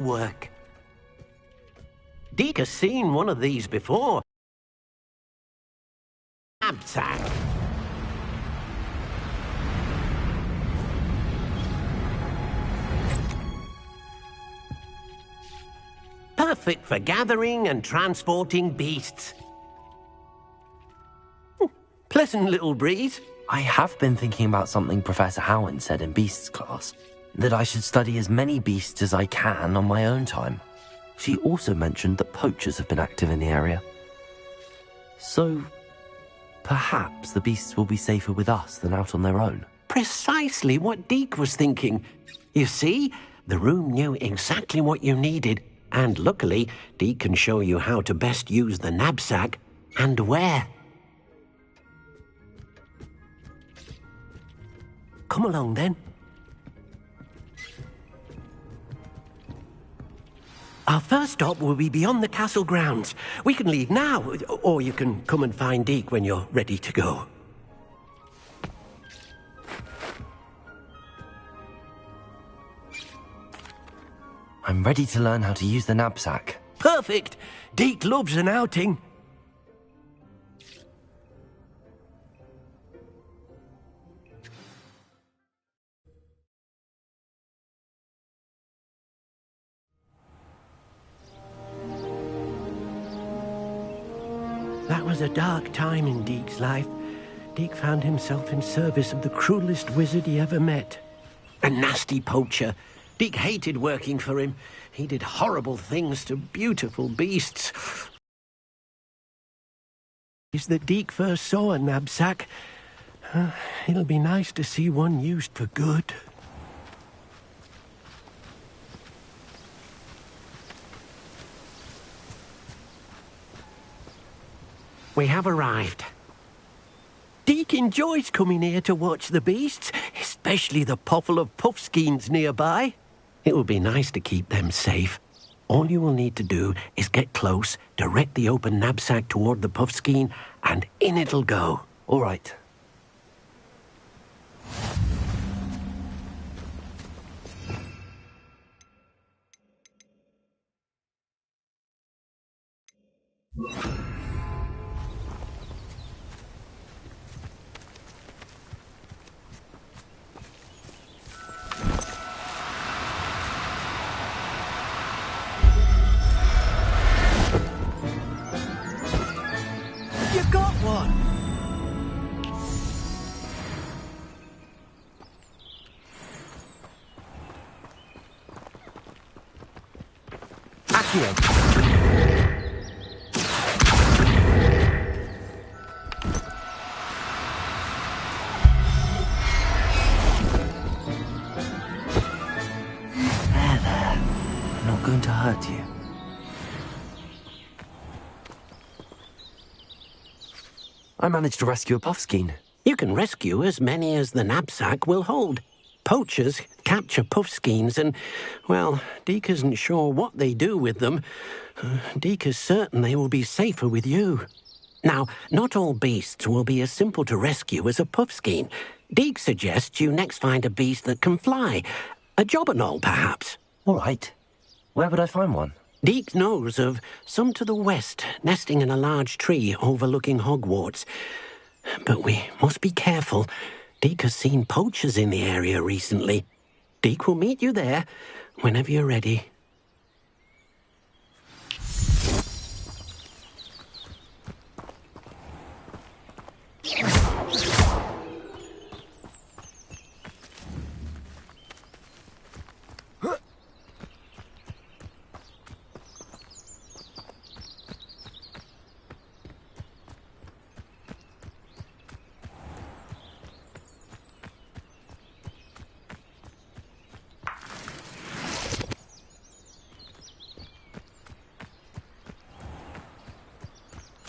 work. Deke has seen one of these before. Knapsack. Perfect for gathering and transporting beasts. Pleasant little breeze. I have been thinking about something Professor Howard said in Beasts class, that I should study as many beasts as I can on my own time. She also mentioned that poachers have been active in the area. So, perhaps the beasts will be safer with us than out on their own. Precisely what Deke was thinking. You see, the room knew exactly what you needed, and luckily, Deke can show you how to best use the knapsack and where. Come along, then. Our first stop will be beyond the castle grounds. We can leave now, or you can come and find Deke when you're ready to go. I'm ready to learn how to use the knapsack. Perfect! Deke loves an outing. That was a dark time in Deke's life. Deke found himself in service of the cruelest wizard he ever met. A nasty poacher. Deke hated working for him. He did horrible things to beautiful beasts. Is that Deke first saw a knapsack. It'll be nice to see one used for good. We have arrived. Deke enjoys coming here to watch the beasts, especially the potful of puffskeins nearby. It will be nice to keep them safe. All you will need to do is get close, direct the open knapsack toward the puffskein, and in it'll go. All right. You got one! Accio. There. I'm not going to hurt you. I managed to rescue a puffskein. You can rescue as many as the knapsack will hold. Poachers capture puffskeins and, well, Deke isn't sure what they do with them. Deke is certain they will be safer with you. Now, not all beasts will be as simple to rescue as a puffskein. Deke suggests you next find a beast that can fly. A jobberknoll, perhaps. All right. Where would I find one? Deke knows of some to the west, nesting in a large tree overlooking Hogwarts. But we must be careful. Deke has seen poachers in the area recently. Deke will meet you there whenever you're ready.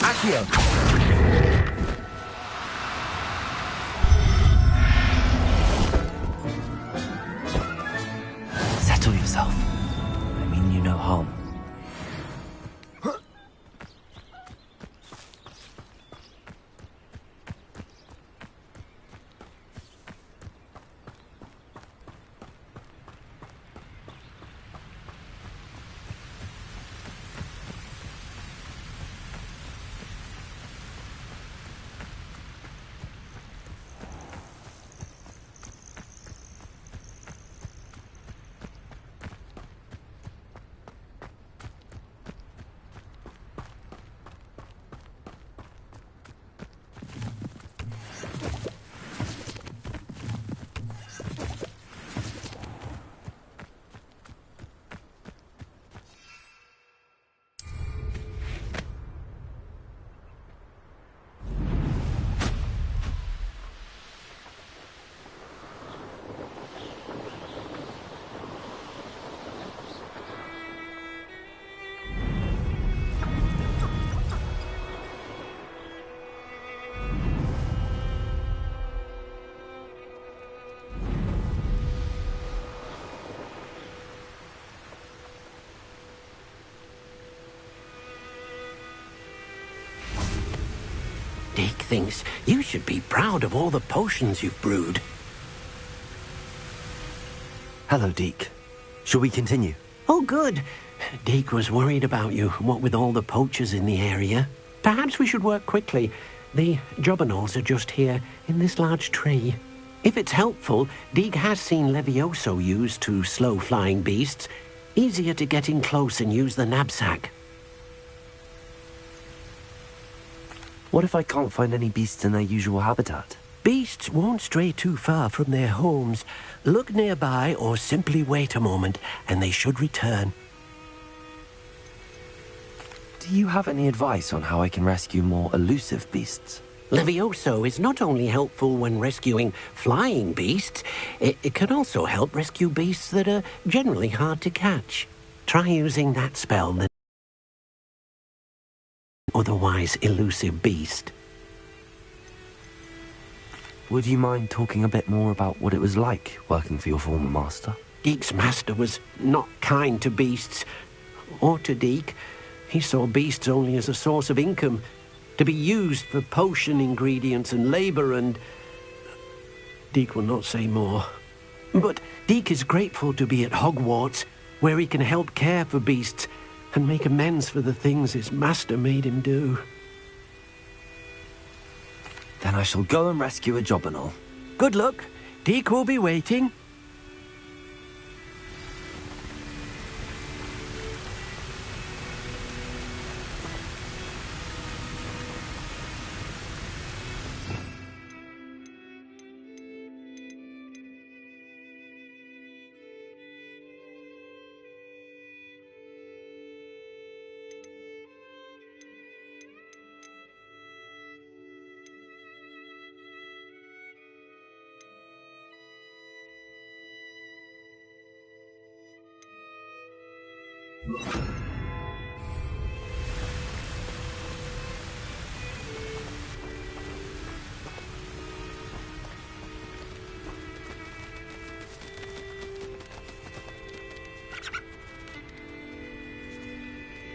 Accio. Settle yourself. I mean you no harm. Deke thinks you should be proud of all the potions you've brewed. Hello, Deke. Shall we continue? Oh, good. Deke was worried about you, what with all the poachers in the area. Perhaps we should work quickly. The jobberknolls are just here, in this large tree. If it's helpful, Deke has seen Levioso used to slow flying beasts. Easier to get in close and use the knapsack. What if I can't find any beasts in their usual habitat? Beasts won't stray too far from their homes. Look nearby or simply wait a moment, and they should return. Do you have any advice on how I can rescue more elusive beasts? Levioso is not only helpful when rescuing flying beasts, it can also help rescue beasts that are generally hard to catch. Try using that spell, the otherwise elusive beast. Would you mind talking a bit more about what it was like working for your former master? Deke's master was not kind to beasts, or to Deke. He saw beasts only as a source of income, to be used for potion ingredients and labor, and Deke will not say more. But Deke is grateful to be at Hogwarts, where he can help care for beasts and make amends for the things his master made him do. Then I shall go and rescue a jobberknoll. Good luck. Deke will be waiting.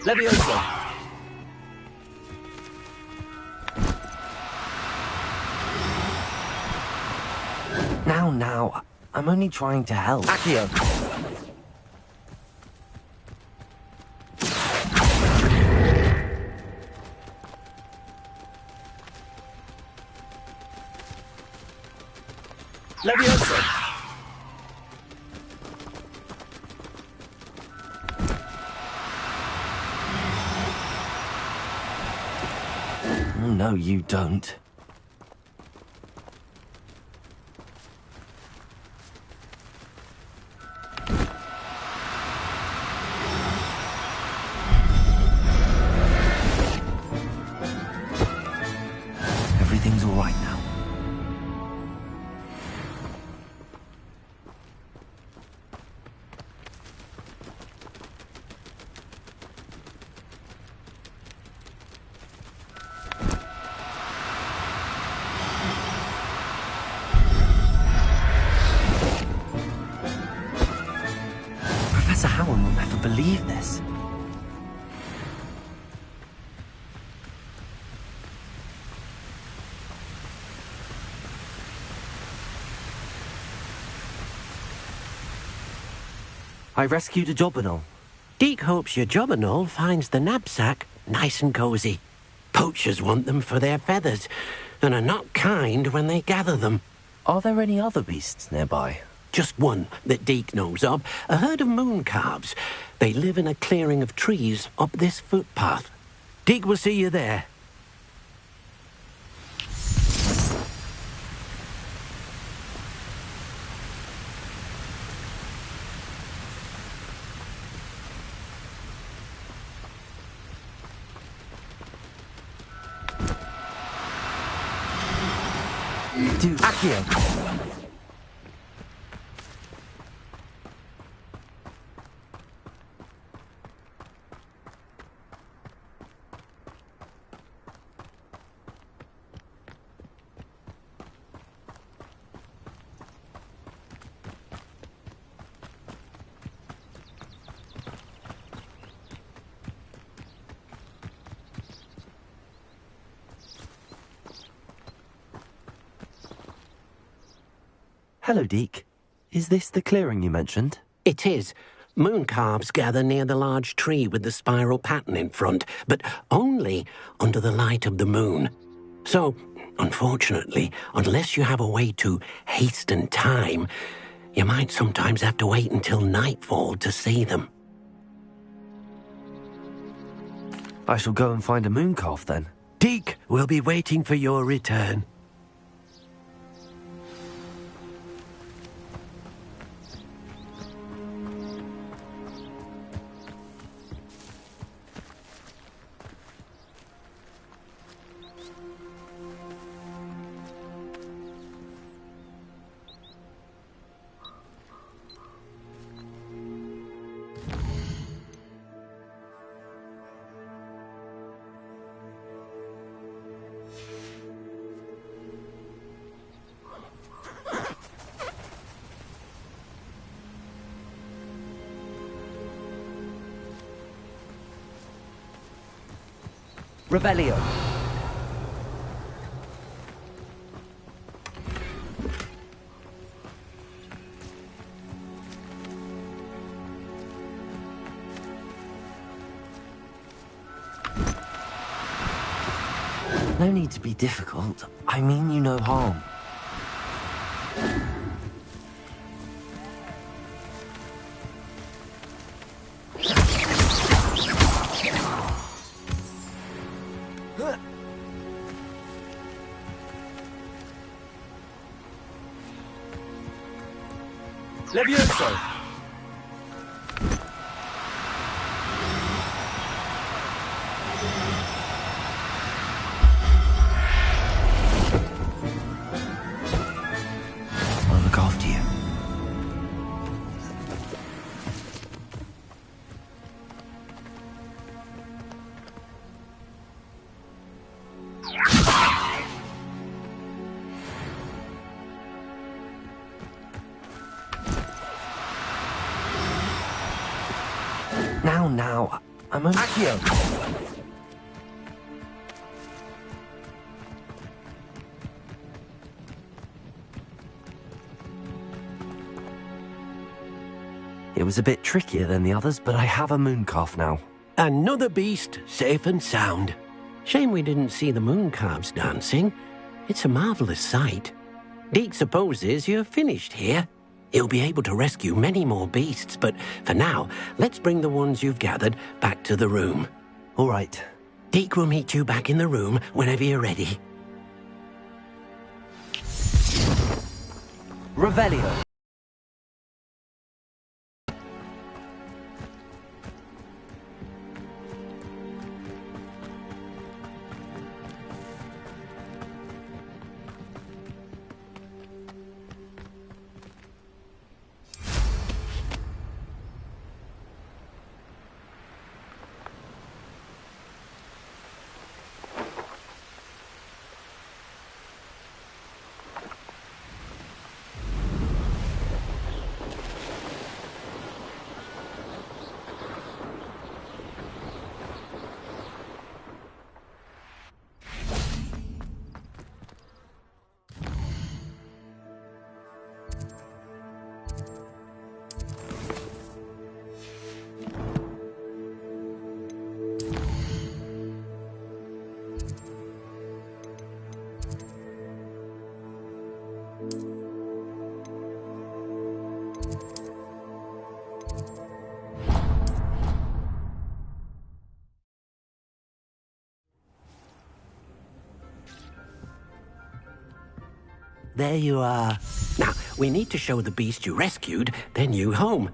Leviosa! Now, I'm only trying to help. Accio! Leviosa! Oh, no, you don't. Everything's all right now. Professor Howard will never believe this. I rescued a jobberknoll. Deke hopes your jobberknoll finds the knapsack nice and cozy. Poachers want them for their feathers, and are not kind when they gather them. Are there any other beasts nearby? Just one that Deke knows of, a herd of moon calves. They live in a clearing of trees up this footpath. Deke will see you there. To Accio! Hello, Deke. Is this the clearing you mentioned? It is. Moon calves gather near the large tree with the spiral pattern in front, but only under the light of the moon. So, unfortunately, unless you have a way to hasten time, you might sometimes have to wait until nightfall to see them. I shall go and find a moon calf then. Deke will be waiting for your return. Revelio. No need to be difficult. I mean you no harm. Levioso! I'll look after you. Now, I'm only... Accio! It was a bit trickier than the others, but I have a moon calf now. Another beast, safe and sound. Shame we didn't see the moon calves dancing. It's a marvelous sight. Deke supposes you're finished here. He'll be able to rescue many more beasts, but for now, let's bring the ones you've gathered back to the room. All right. Deke will meet you back in the room whenever you're ready. Revelio. There you are. Now, we need to show the beast you rescued their new home.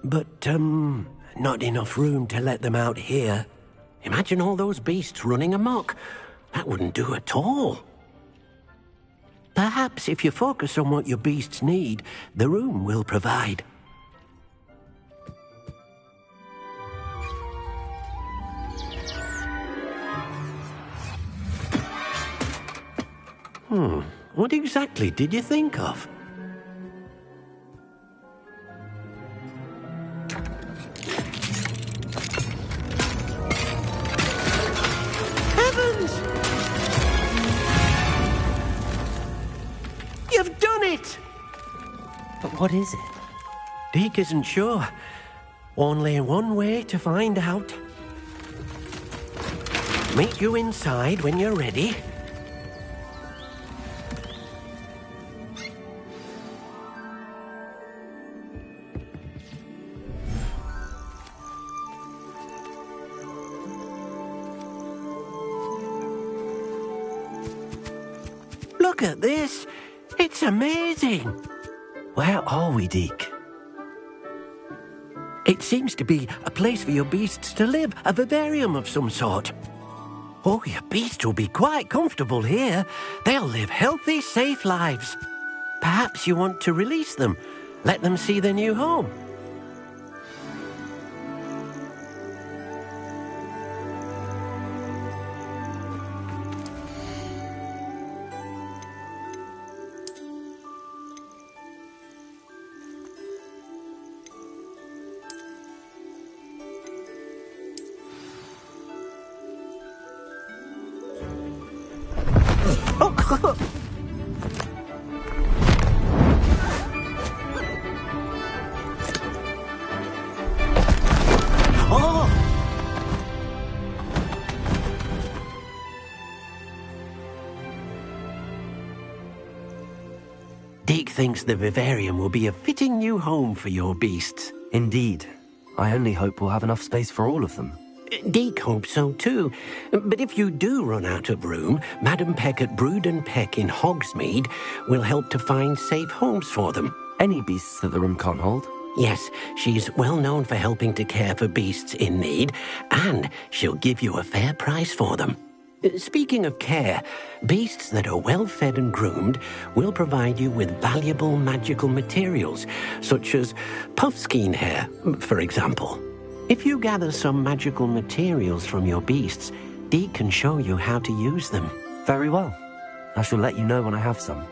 But, not enough room to let them out here. Imagine all those beasts running amok. That wouldn't do at all. Perhaps if you focus on what your beasts need, the room will provide. What exactly did you think of? Heavens! What is it? Deke isn't sure. Only one way to find out. Meet you inside when you're ready. Look at this. It's amazing. Where are we, Deke? It seems to be a place for your beasts to live, a vivarium of some sort. Oh, your beasts will be quite comfortable here. They'll live healthy, safe lives. Perhaps you want to release them, let them see their new home. Deke thinks the vivarium will be a fitting new home for your beasts. Indeed. I only hope we'll have enough space for all of them. Deke hopes so too. But if you do run out of room, Madam Peck at Brood and Peck in Hogsmeade will help to find safe homes for them. Any beasts that the room can't hold? Yes, she's well known for helping to care for beasts in need, and she'll give you a fair price for them. Speaking of care, beasts that are well fed and groomed will provide you with valuable magical materials, such as puffskein hair, for example. If you gather some magical materials from your beasts, Deke can show you how to use them. Very well. I shall let you know when I have some.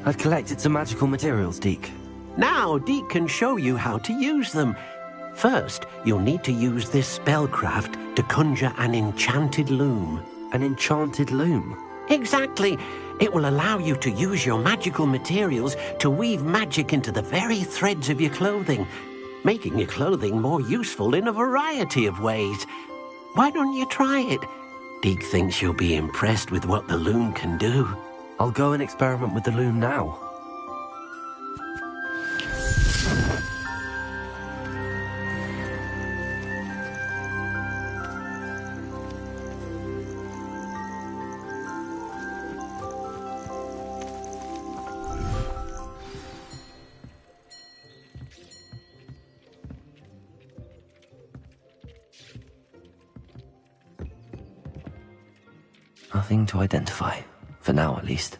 I've collected some magical materials, Deke. Now Deke can show you how to use them. First, you'll need to use this spellcraft to conjure an enchanted loom. An enchanted loom? Exactly. It will allow you to use your magical materials to weave magic into the very threads of your clothing, making your clothing more useful in a variety of ways. Why don't you try it? Deke thinks you'll be impressed with what the loom can do. I'll go and experiment with the loom now. Nothing to identify, for now at least.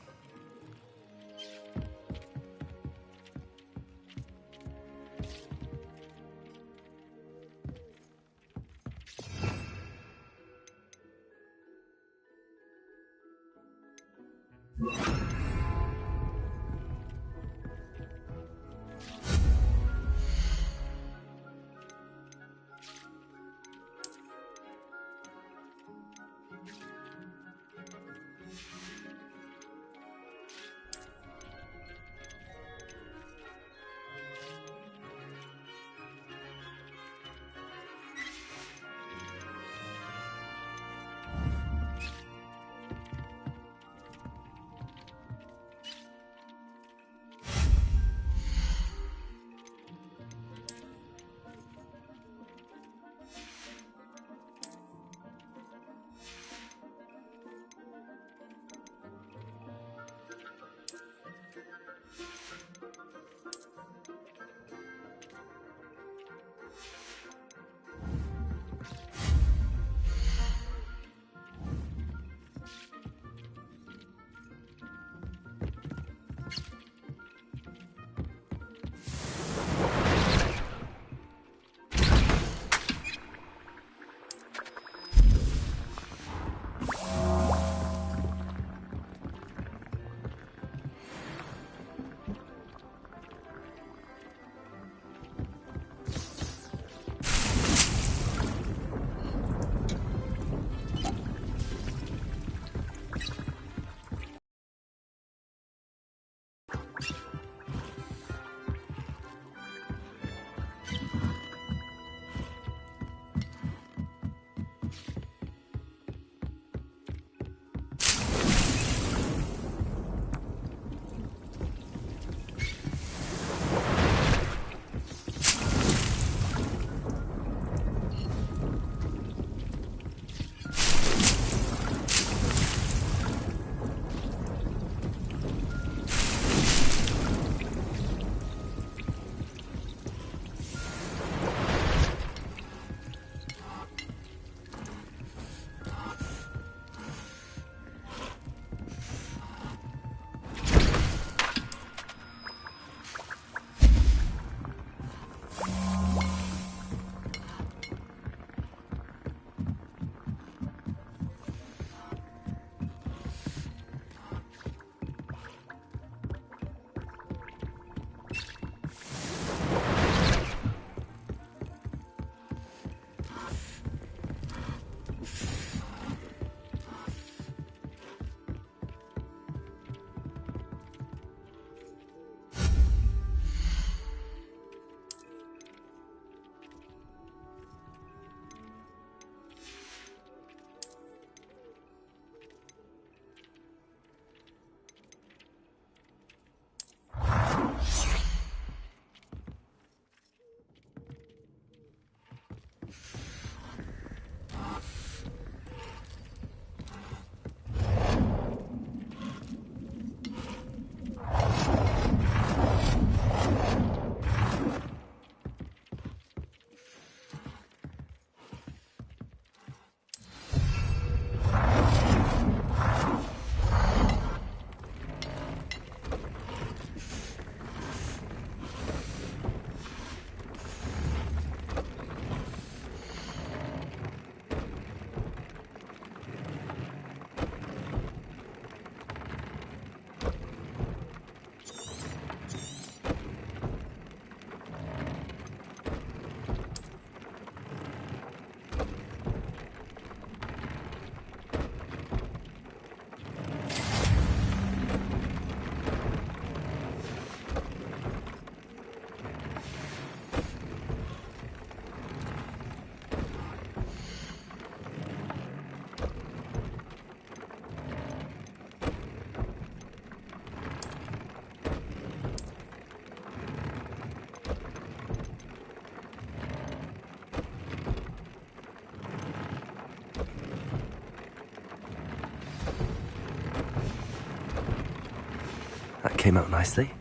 came out nicely.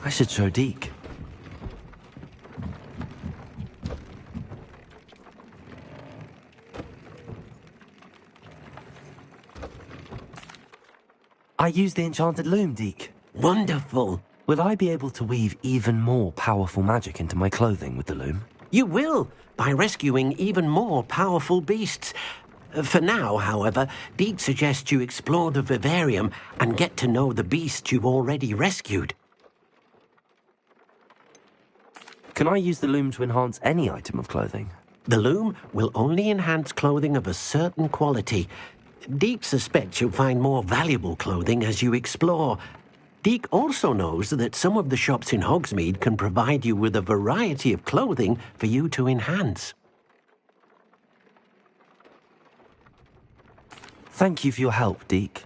I should show Deke. I used the enchanted loom, Deke. Wonderful. Will I be able to weave even more powerful magic into my clothing with the loom? You will, by rescuing even more powerful beasts. For now, however, Deke suggests you explore the vivarium and get to know the beasts you've already rescued. Can I use the loom to enhance any item of clothing? The loom will only enhance clothing of a certain quality. Deke suspects you'll find more valuable clothing as you explore. Deke also knows that some of the shops in Hogsmeade can provide you with a variety of clothing for you to enhance. Thank you for your help, Deke.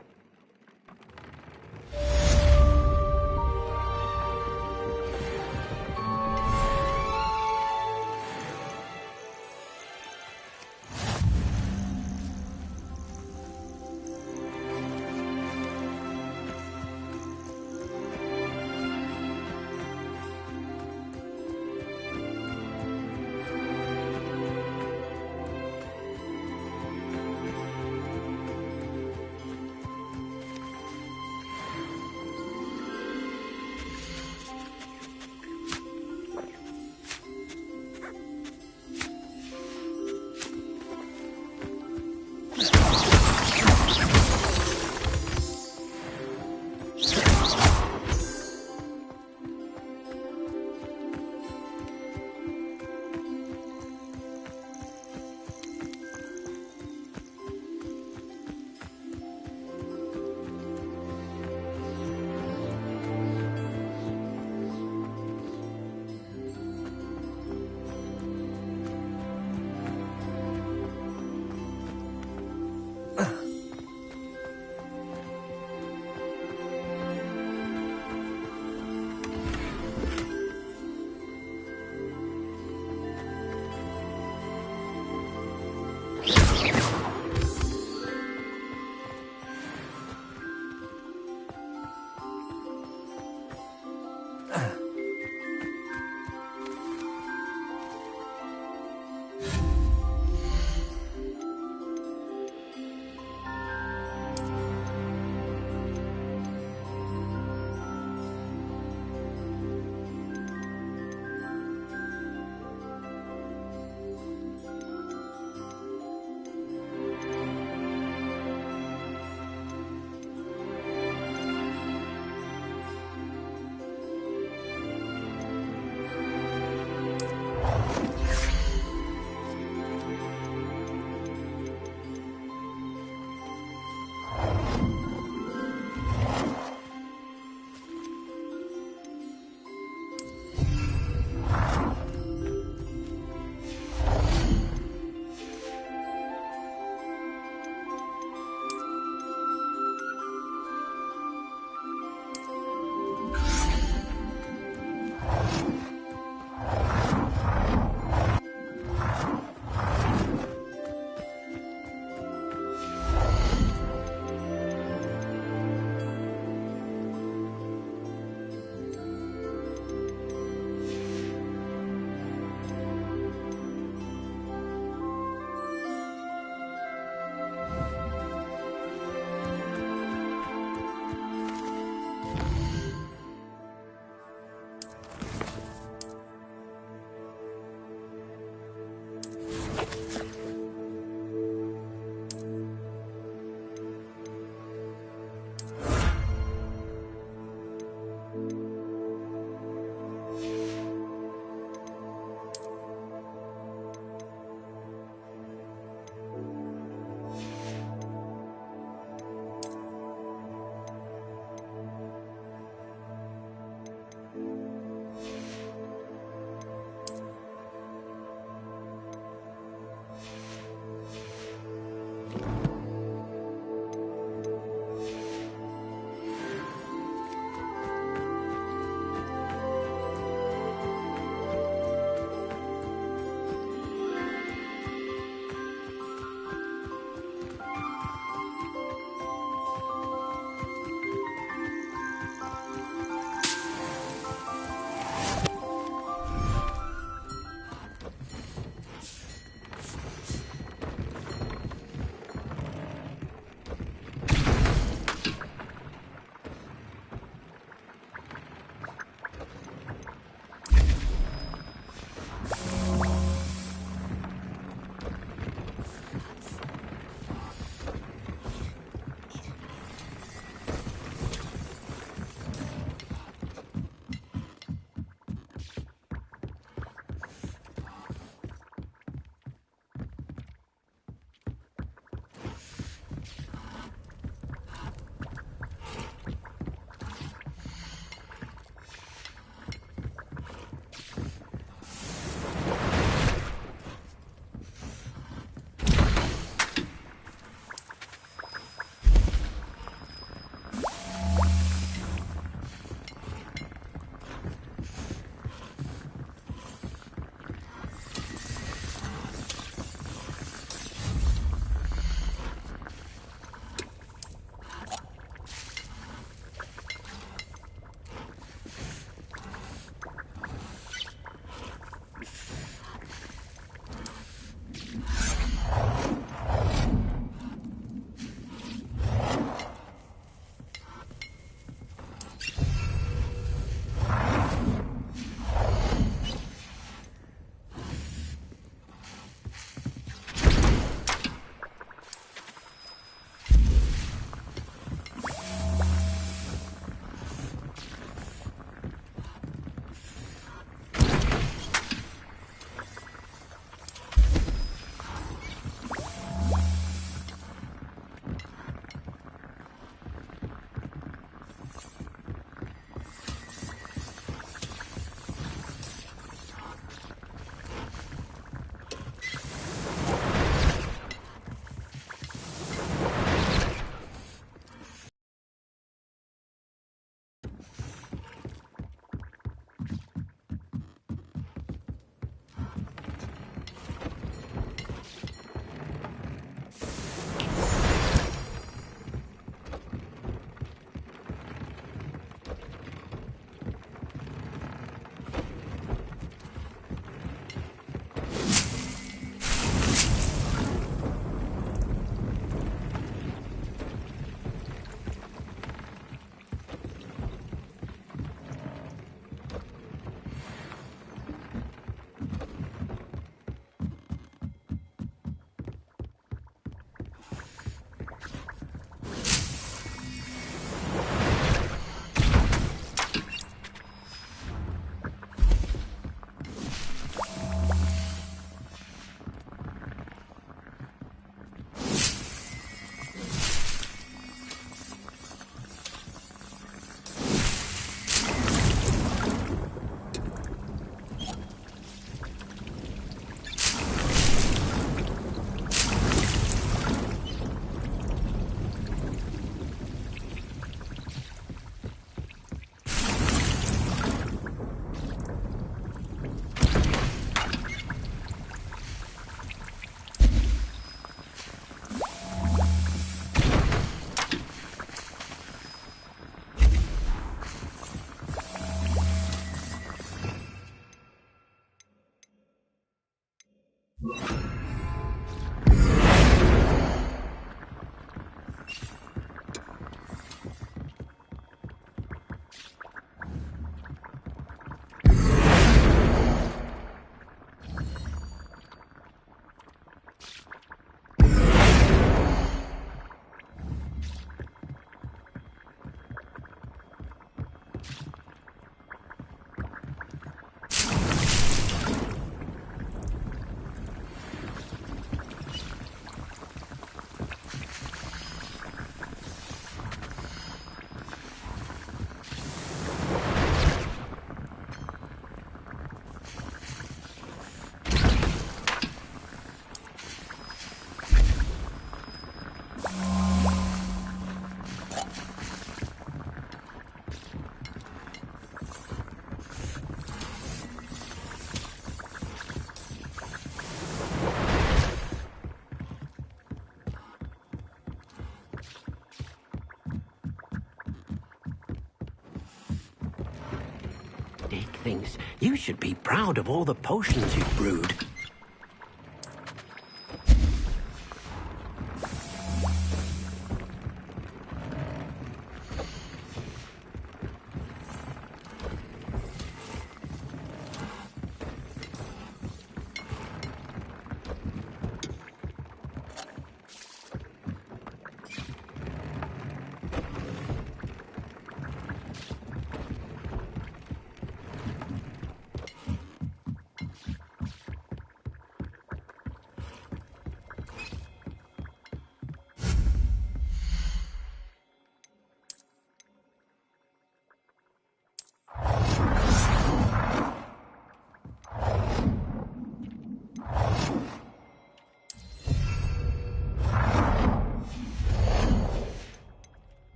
thinks you should be proud of all the potions you've brewed.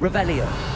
Revelio.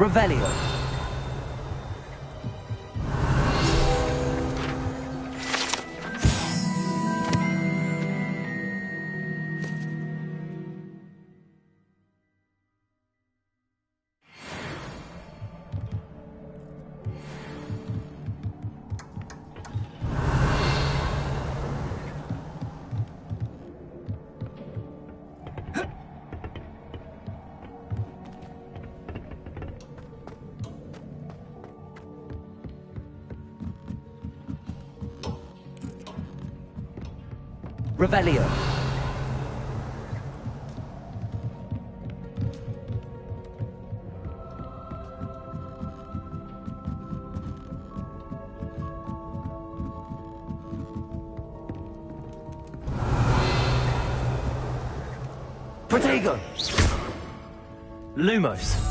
Revelio. Revelio. Protego. Lumos.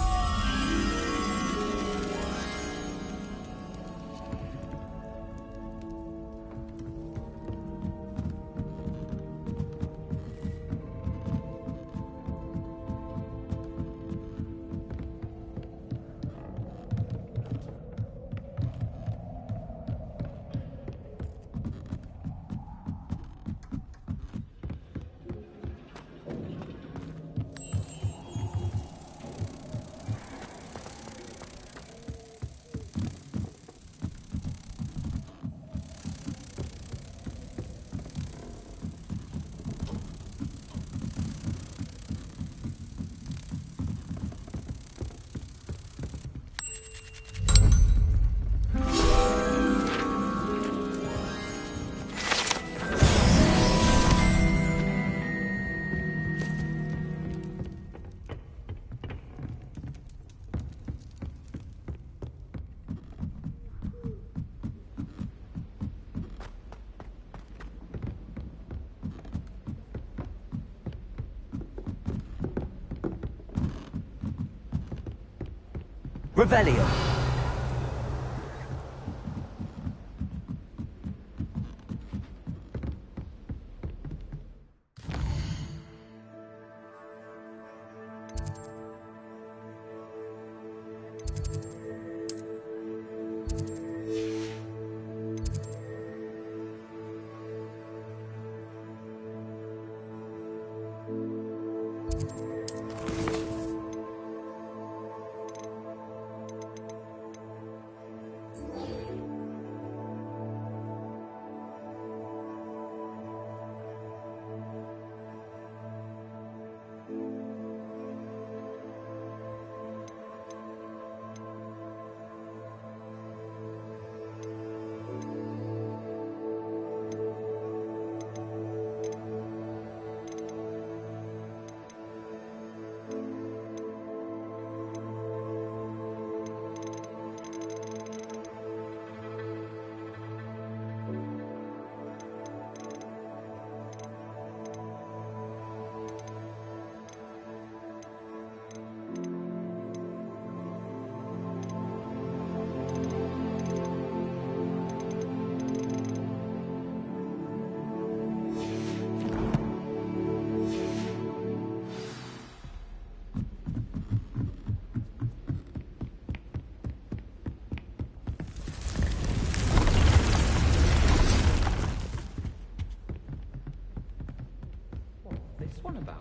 Revelio.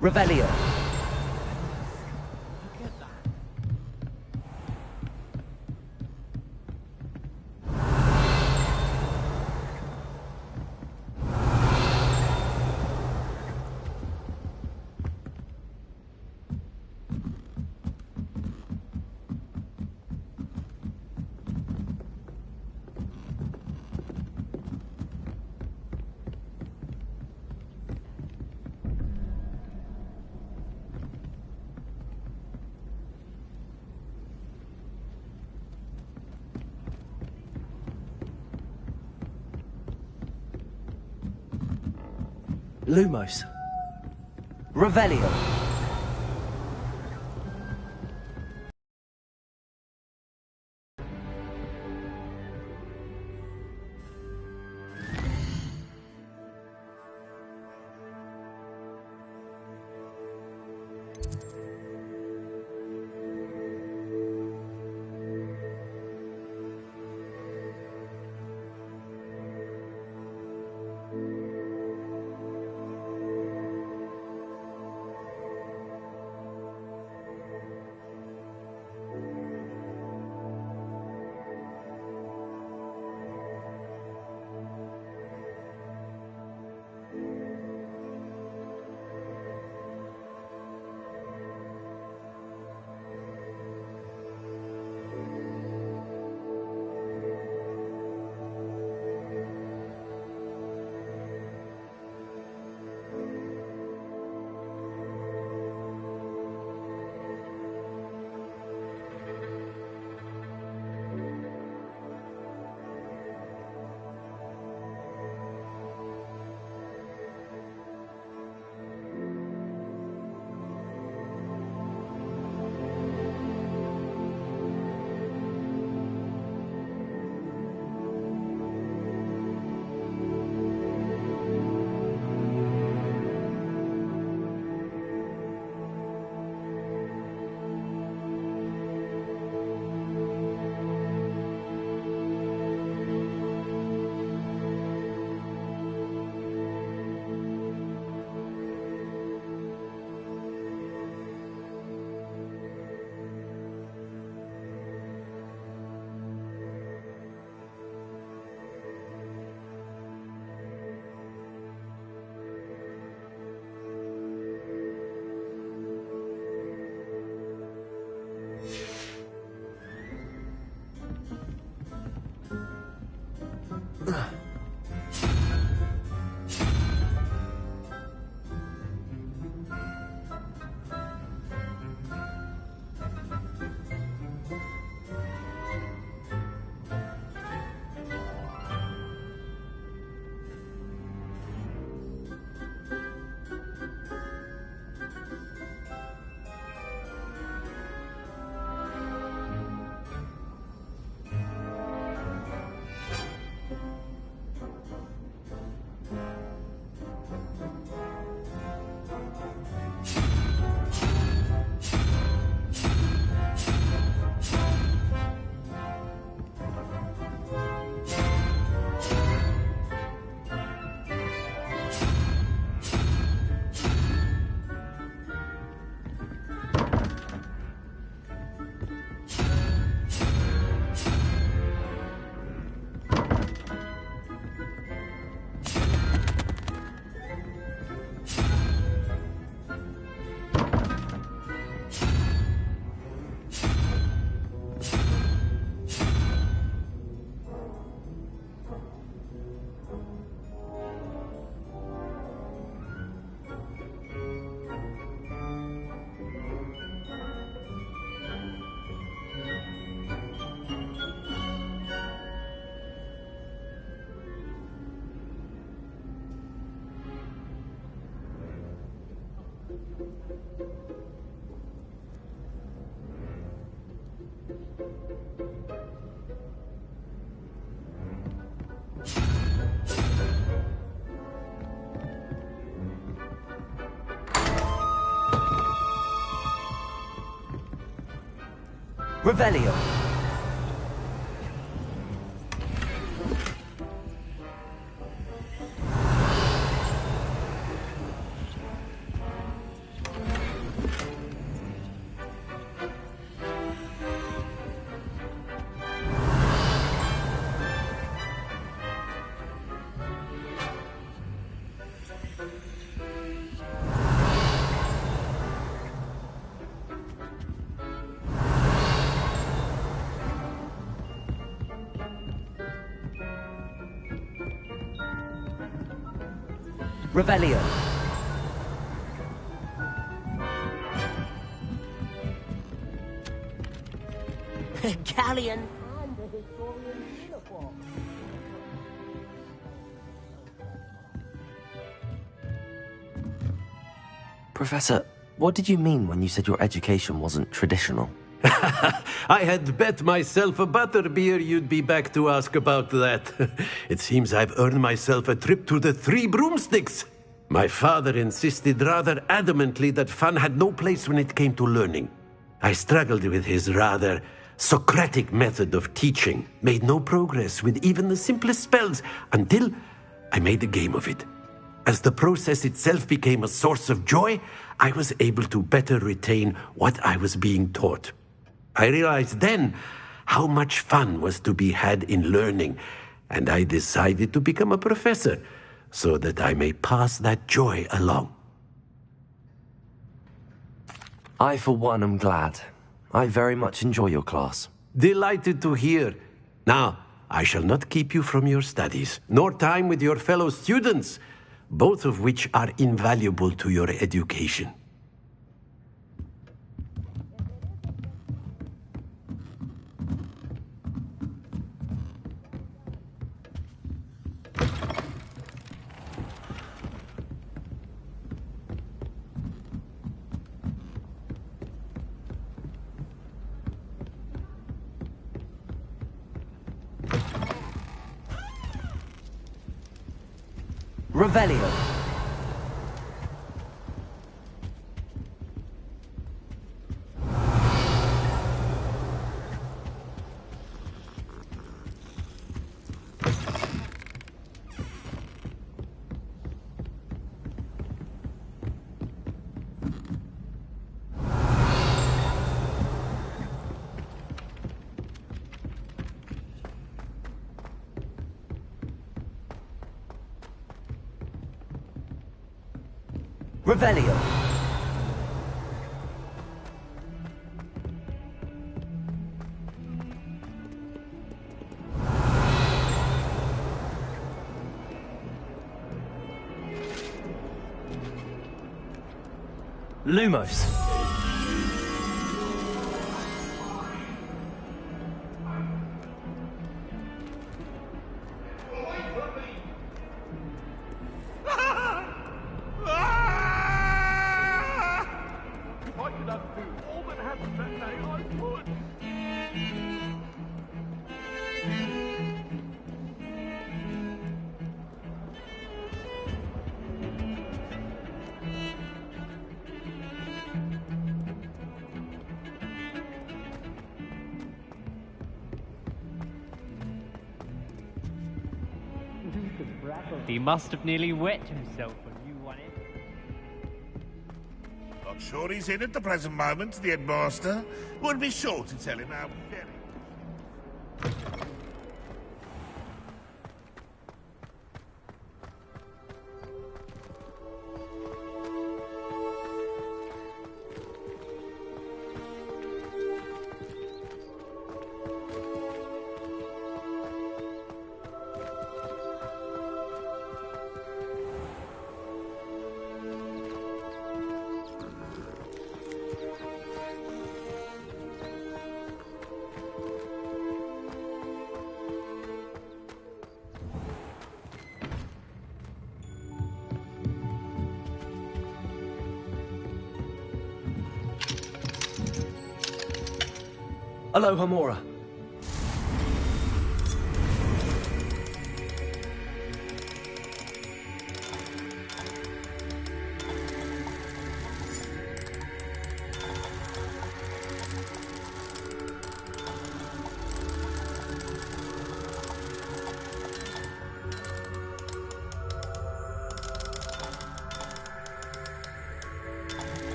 Revelio. Lumos. Revelio. Revelio. Revelio. Galleon and the historian's uniform. Professor, what did you mean when you said your education wasn't traditional? I had bet myself a butterbeer you'd be back to ask about that. It seems I've earned myself a trip to the Three Broomsticks. My father insisted rather adamantly that fun had no place when it came to learning. I struggled with his rather Socratic method of teaching, made no progress with even the simplest spells until I made a game of it. As the process itself became a source of joy, I was able to better retain what I was being taught. I realized then how much fun was to be had in learning, and I decided to become a professor so that I may pass that joy along. I, for one, am glad. I very much enjoy your class. Delighted to hear. Now, I shall not keep you from your studies, nor time with your fellow students, both of which are invaluable to your education. Revelio. Revelio. Lumos. He must have nearly wet himself when you won it. Not sure he's in at the present moment, the headmaster. Would be sure to tell him how very... Aloha Mora.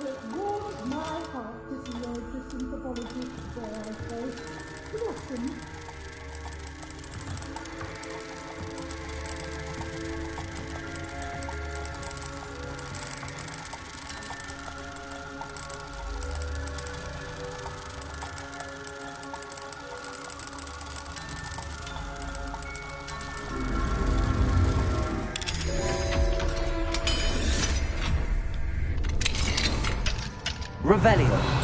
It warms my heart to see your distant apologies there, I suppose. Blossom. Revelio.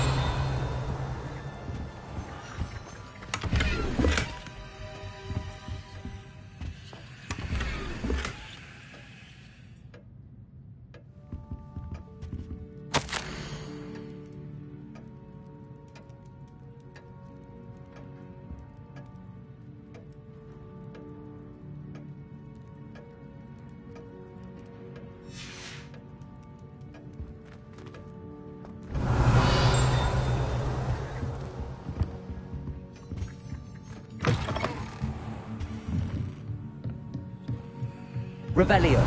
Revelio.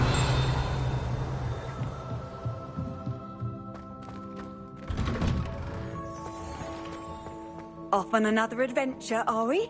Off on another adventure, are we?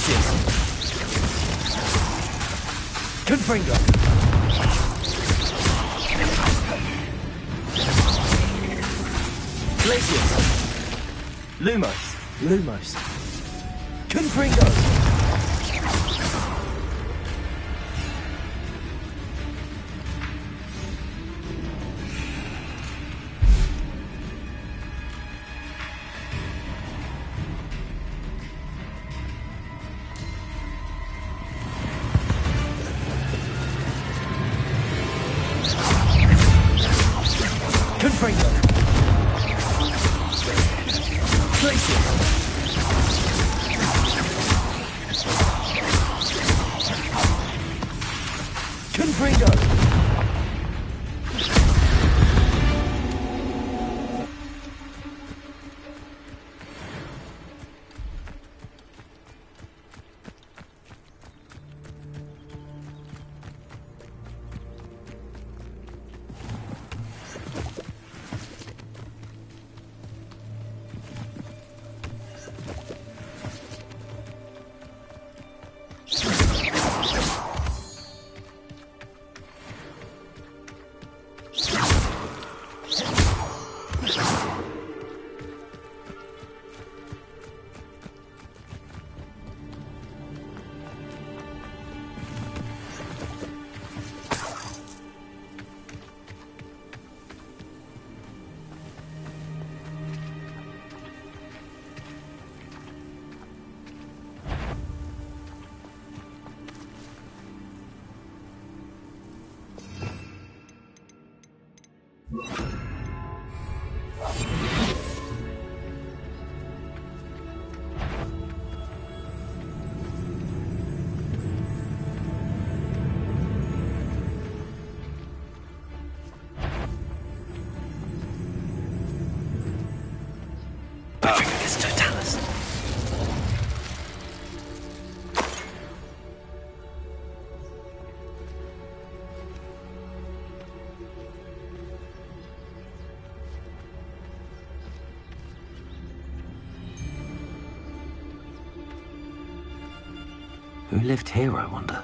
Glaciers! Confringo! Glaciers! Lumos! Confringo! Confringo! Glacier! Confringo! Totalis. Who lived here, I wonder?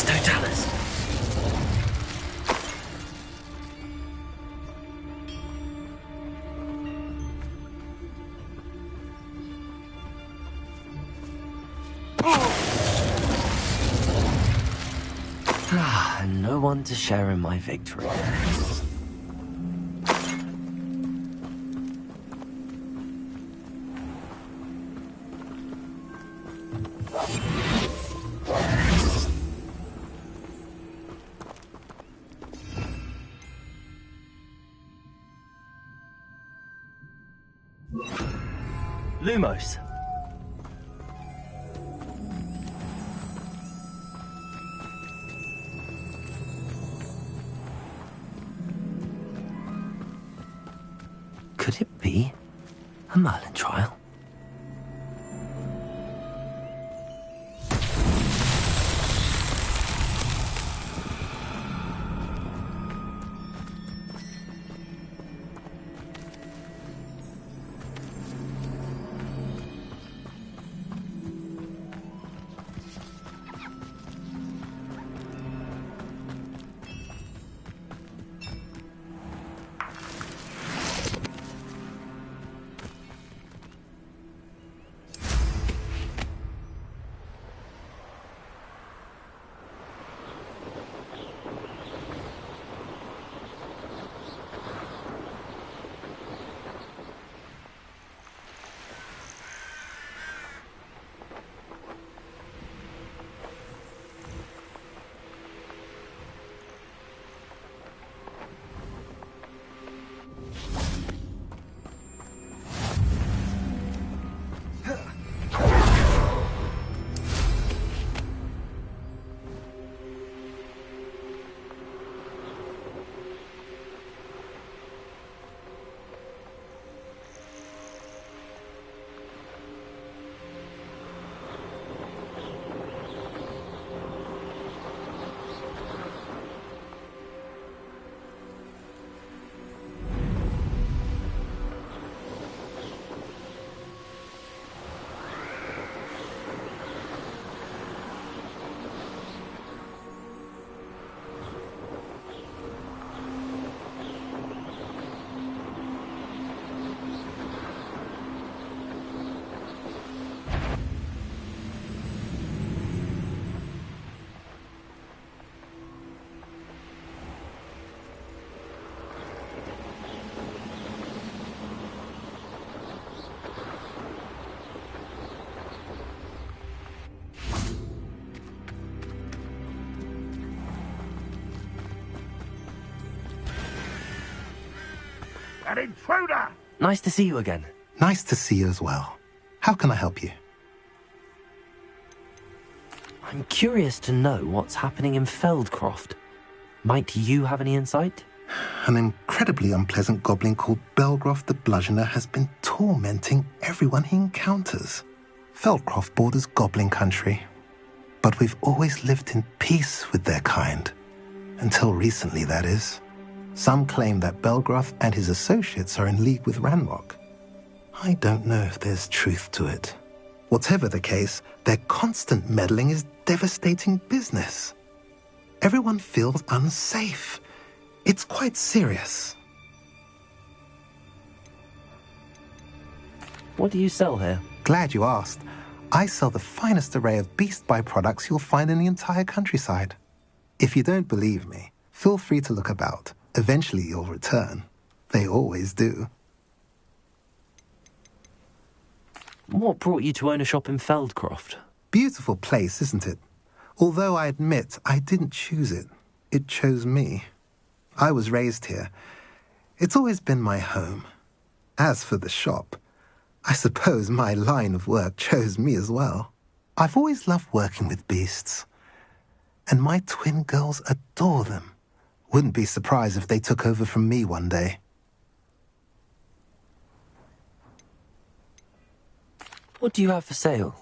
Totalis. And no one to share in my victory. Lumos. Could it be a Merlin trial? An intruder! Nice to see you again. Nice to see you as well. How can I help you? I'm curious to know what's happening in Feldcroft. Might you have any insight? An incredibly unpleasant goblin called Belgroth the Bludgeoner has been tormenting everyone he encounters. Feldcroft borders goblin country, but we've always lived in peace with their kind. Until recently, that is. Some claim that Belgroth and his associates are in league with Ranrock. I don't know if there's truth to it. Whatever the case, their constant meddling is devastating business. Everyone feels unsafe. It's quite serious. What do you sell here? Glad you asked. I sell the finest array of beast byproducts you'll find in the entire countryside. If you don't believe me, feel free to look about. Eventually you'll return. They always do. What brought you to own a shop in Feldcroft? Beautiful place, isn't it? Although I admit I didn't choose it. It chose me. I was raised here. It's always been my home. As for the shop, I suppose my line of work chose me as well. I've always loved working with beasts. And my twin girls adore them. Wouldn't be surprised if they took over from me one day. What do you have for sale?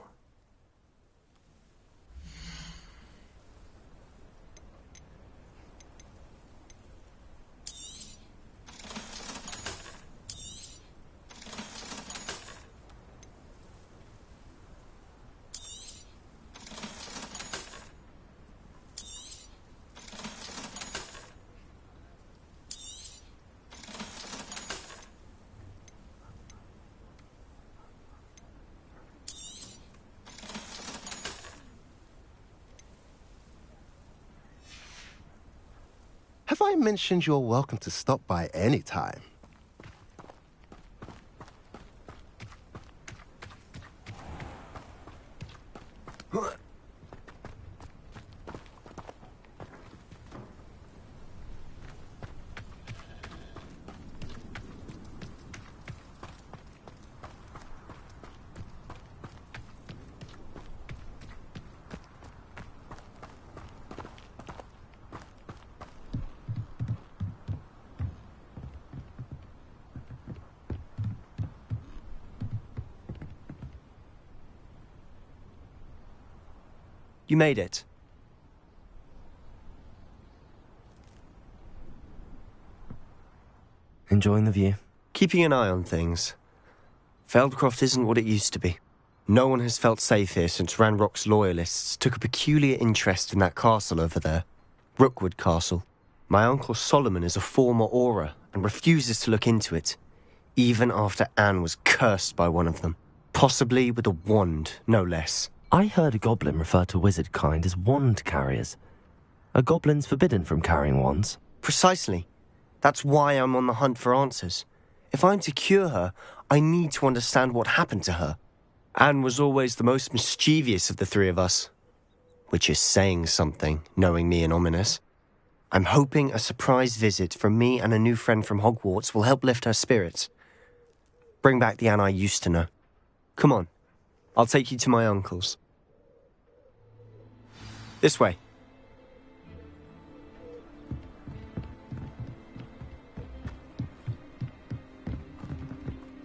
Have I mentioned you're welcome to stop by any time? You made it. Enjoying the view? Keeping an eye on things. Feldcroft isn't what it used to be. No one has felt safe here since Ranrock's loyalists took a peculiar interest in that castle over there. Rookwood Castle. My uncle Solomon is a former Auror and refuses to look into it, even after Anne was cursed by one of them. Possibly with a wand, no less. I heard a goblin refer to wizard kind as wand carriers. Are goblins forbidden from carrying wands? Precisely. That's why I'm on the hunt for answers. If I'm to cure her, I need to understand what happened to her. Anne was always the most mischievous of the three of us. Which is saying something, knowing me and Ominous. I'm hoping a surprise visit from me and a new friend from Hogwarts will help lift her spirits. Bring back the Anne I used to know. Come on. I'll take you to my uncle's. This way.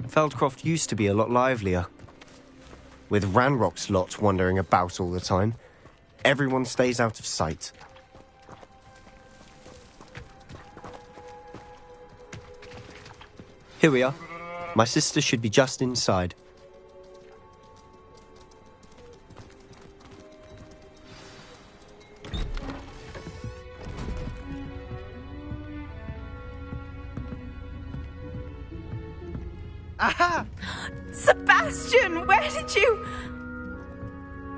Feldcroft used to be a lot livelier. With Ranrock's lot wandering about all the time, everyone stays out of sight. Here we are. My sister should be just inside. Aha! Sebastian, where did you...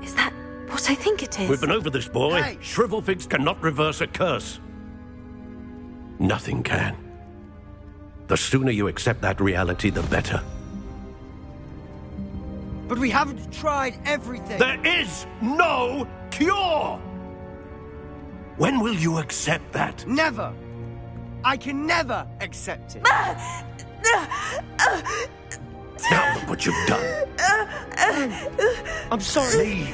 Is that what I think it is? We've been over this, boy. Hey. Shrivelfigs cannot reverse a curse. Nothing can. The sooner you accept that reality, the better. But we haven't tried everything. There is no cure! When will you accept that? Never. I can never accept it. Now look what you've done. I'm sorry.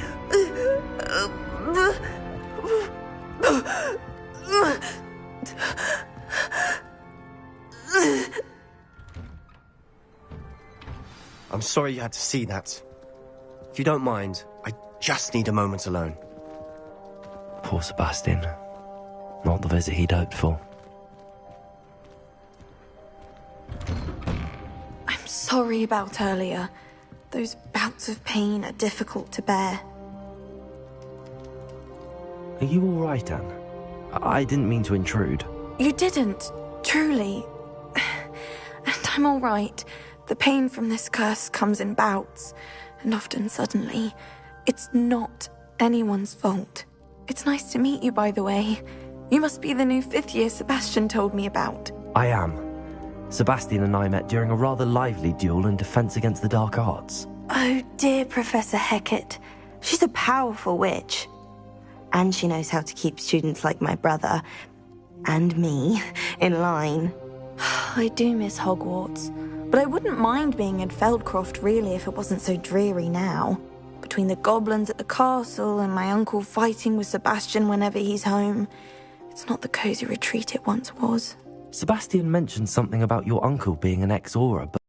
I'm sorry you had to see that. If you don't mind, I just need a moment alone. Poor Sebastian. Not the visit he'd hoped for. I'm sorry about earlier. Those bouts of pain are difficult to bear. Are you all right, Anne? I didn't mean to intrude. You didn't, truly. And I'm all right. The pain from this curse comes in bouts, and often suddenly. It's not anyone's fault. It's nice to meet you, by the way. You must be the new 5th year Sebastian told me about. I am. Sebastian and I met during a rather lively duel in defense against the dark arts. Oh dear, Professor Hecat. She's a powerful witch. And she knows how to keep students like my brother, and me, in line. I do miss Hogwarts, but I wouldn't mind being in Feldcroft really if it wasn't so dreary now. Between the goblins at the castle and my uncle fighting with Sebastian whenever he's home, it's not the cosy retreat it once was. Sebastian mentioned something about your uncle being an ex-Aura, but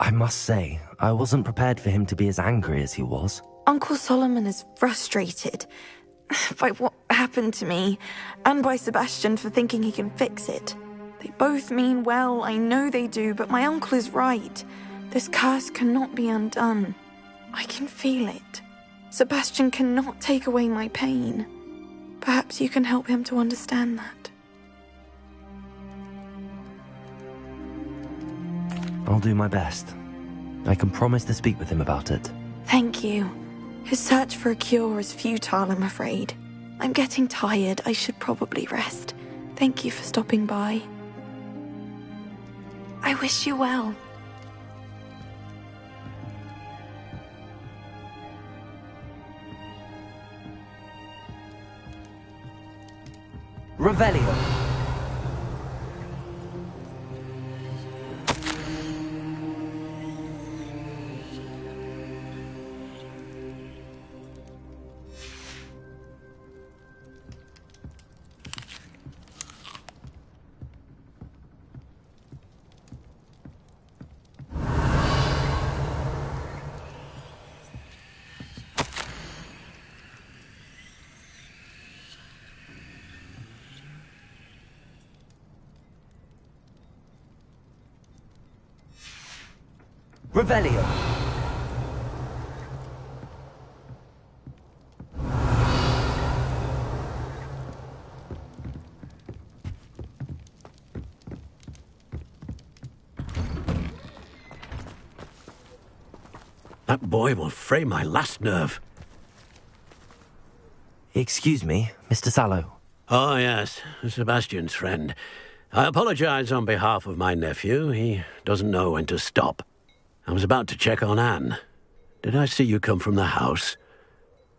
I must say, I wasn't prepared for him to be as angry as he was. Uncle Solomon is frustrated by what happened to me, and by Sebastian for thinking he can fix it. They both mean well, I know they do, but my uncle is right. This curse cannot be undone. I can feel it. Sebastian cannot take away my pain. Perhaps you can help him to understand that. I'll do my best. I can promise to speak with him about it. Thank you. His search for a cure is futile, I'm afraid. I'm getting tired. I should probably rest. Thank you for stopping by. I wish you well. Revelio. Revelio. That boy will fray my last nerve. Excuse me, Mr. Sallow. Oh, yes, Sebastian's friend. I apologize on behalf of my nephew. He doesn't know when to stop. I was about to check on Anne. Did I see you come from the house?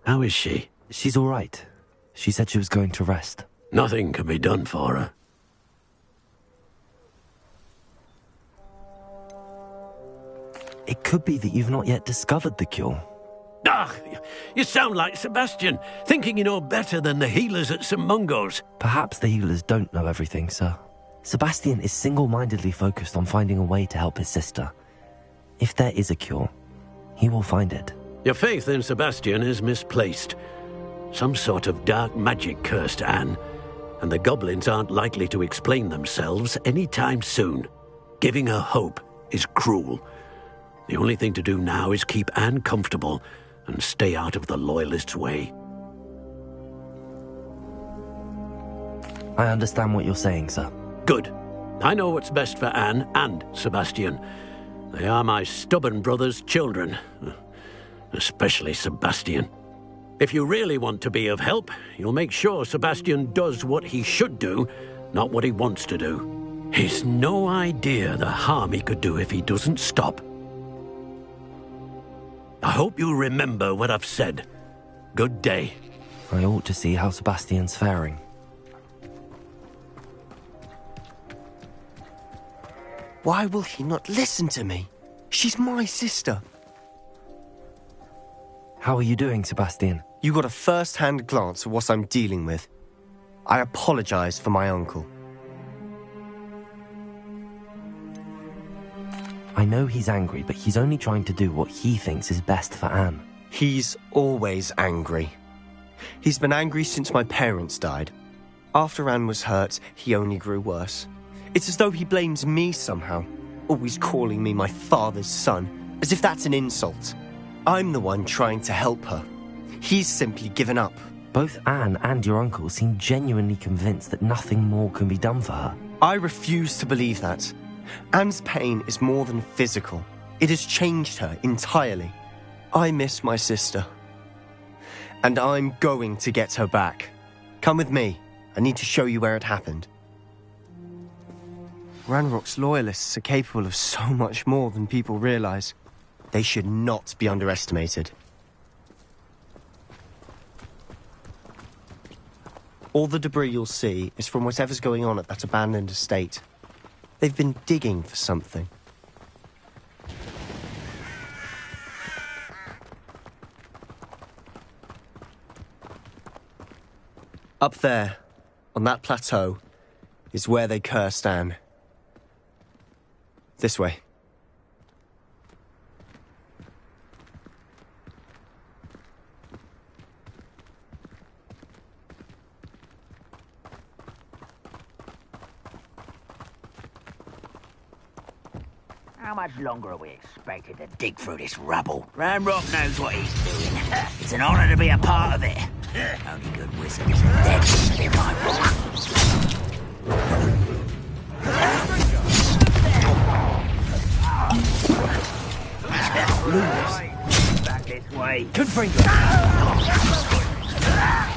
How is she? She's all right. She said she was going to rest. Nothing can be done for her. It could be that you've not yet discovered the cure. Ah, you sound like Sebastian, thinking you know better than the healers at St. Mungo's. Perhaps the healers don't know everything, sir. Sebastian is single-mindedly focused on finding a way to help his sister. If there is a cure, he will find it. Your faith in Sebastian is misplaced. Some sort of dark magic cursed Anne, and the goblins aren't likely to explain themselves anytime soon. Giving her hope is cruel. The only thing to do now is keep Anne comfortable and stay out of the Loyalists' way. I understand what you're saying, sir. Good. I know what's best for Anne and Sebastian. They are my stubborn brother's children. Especially Sebastian. If you really want to be of help, you'll make sure Sebastian does what he should do, not what he wants to do. He's no idea the harm he could do if he doesn't stop. I hope you'll remember what I've said. Good day. I ought to see how Sebastian's faring. Why will he not listen to me? She's my sister. How are you doing, Sebastian? You got a first-hand glance at what I'm dealing with. I apologize for my uncle. I know he's angry, but he's only trying to do what he thinks is best for Anne. He's always angry. He's been angry since my parents died. After Anne was hurt, he only grew worse. It's as though he blames me somehow, always calling me my father's son, as if that's an insult. I'm the one trying to help her. He's simply given up. Both Anne and your uncle seem genuinely convinced that nothing more can be done for her. I refuse to believe that. Anne's pain is more than physical. It has changed her entirely. I miss my sister. And I'm going to get her back. Come with me. I need to show you where it happened. Ranrock's loyalists are capable of so much more than people realize. They should not be underestimated. All the debris you'll see is from whatever's going on at that abandoned estate. They've been digging for something. Up there, on that plateau, is where they cursed Anne. This way. How much longer are we expected to dig through this rubble? Ranrock knows what he's doing. It's an honor to be a part of it. Only good wizard is a dead wizard in my book. Lucas! Back this way. Confringo!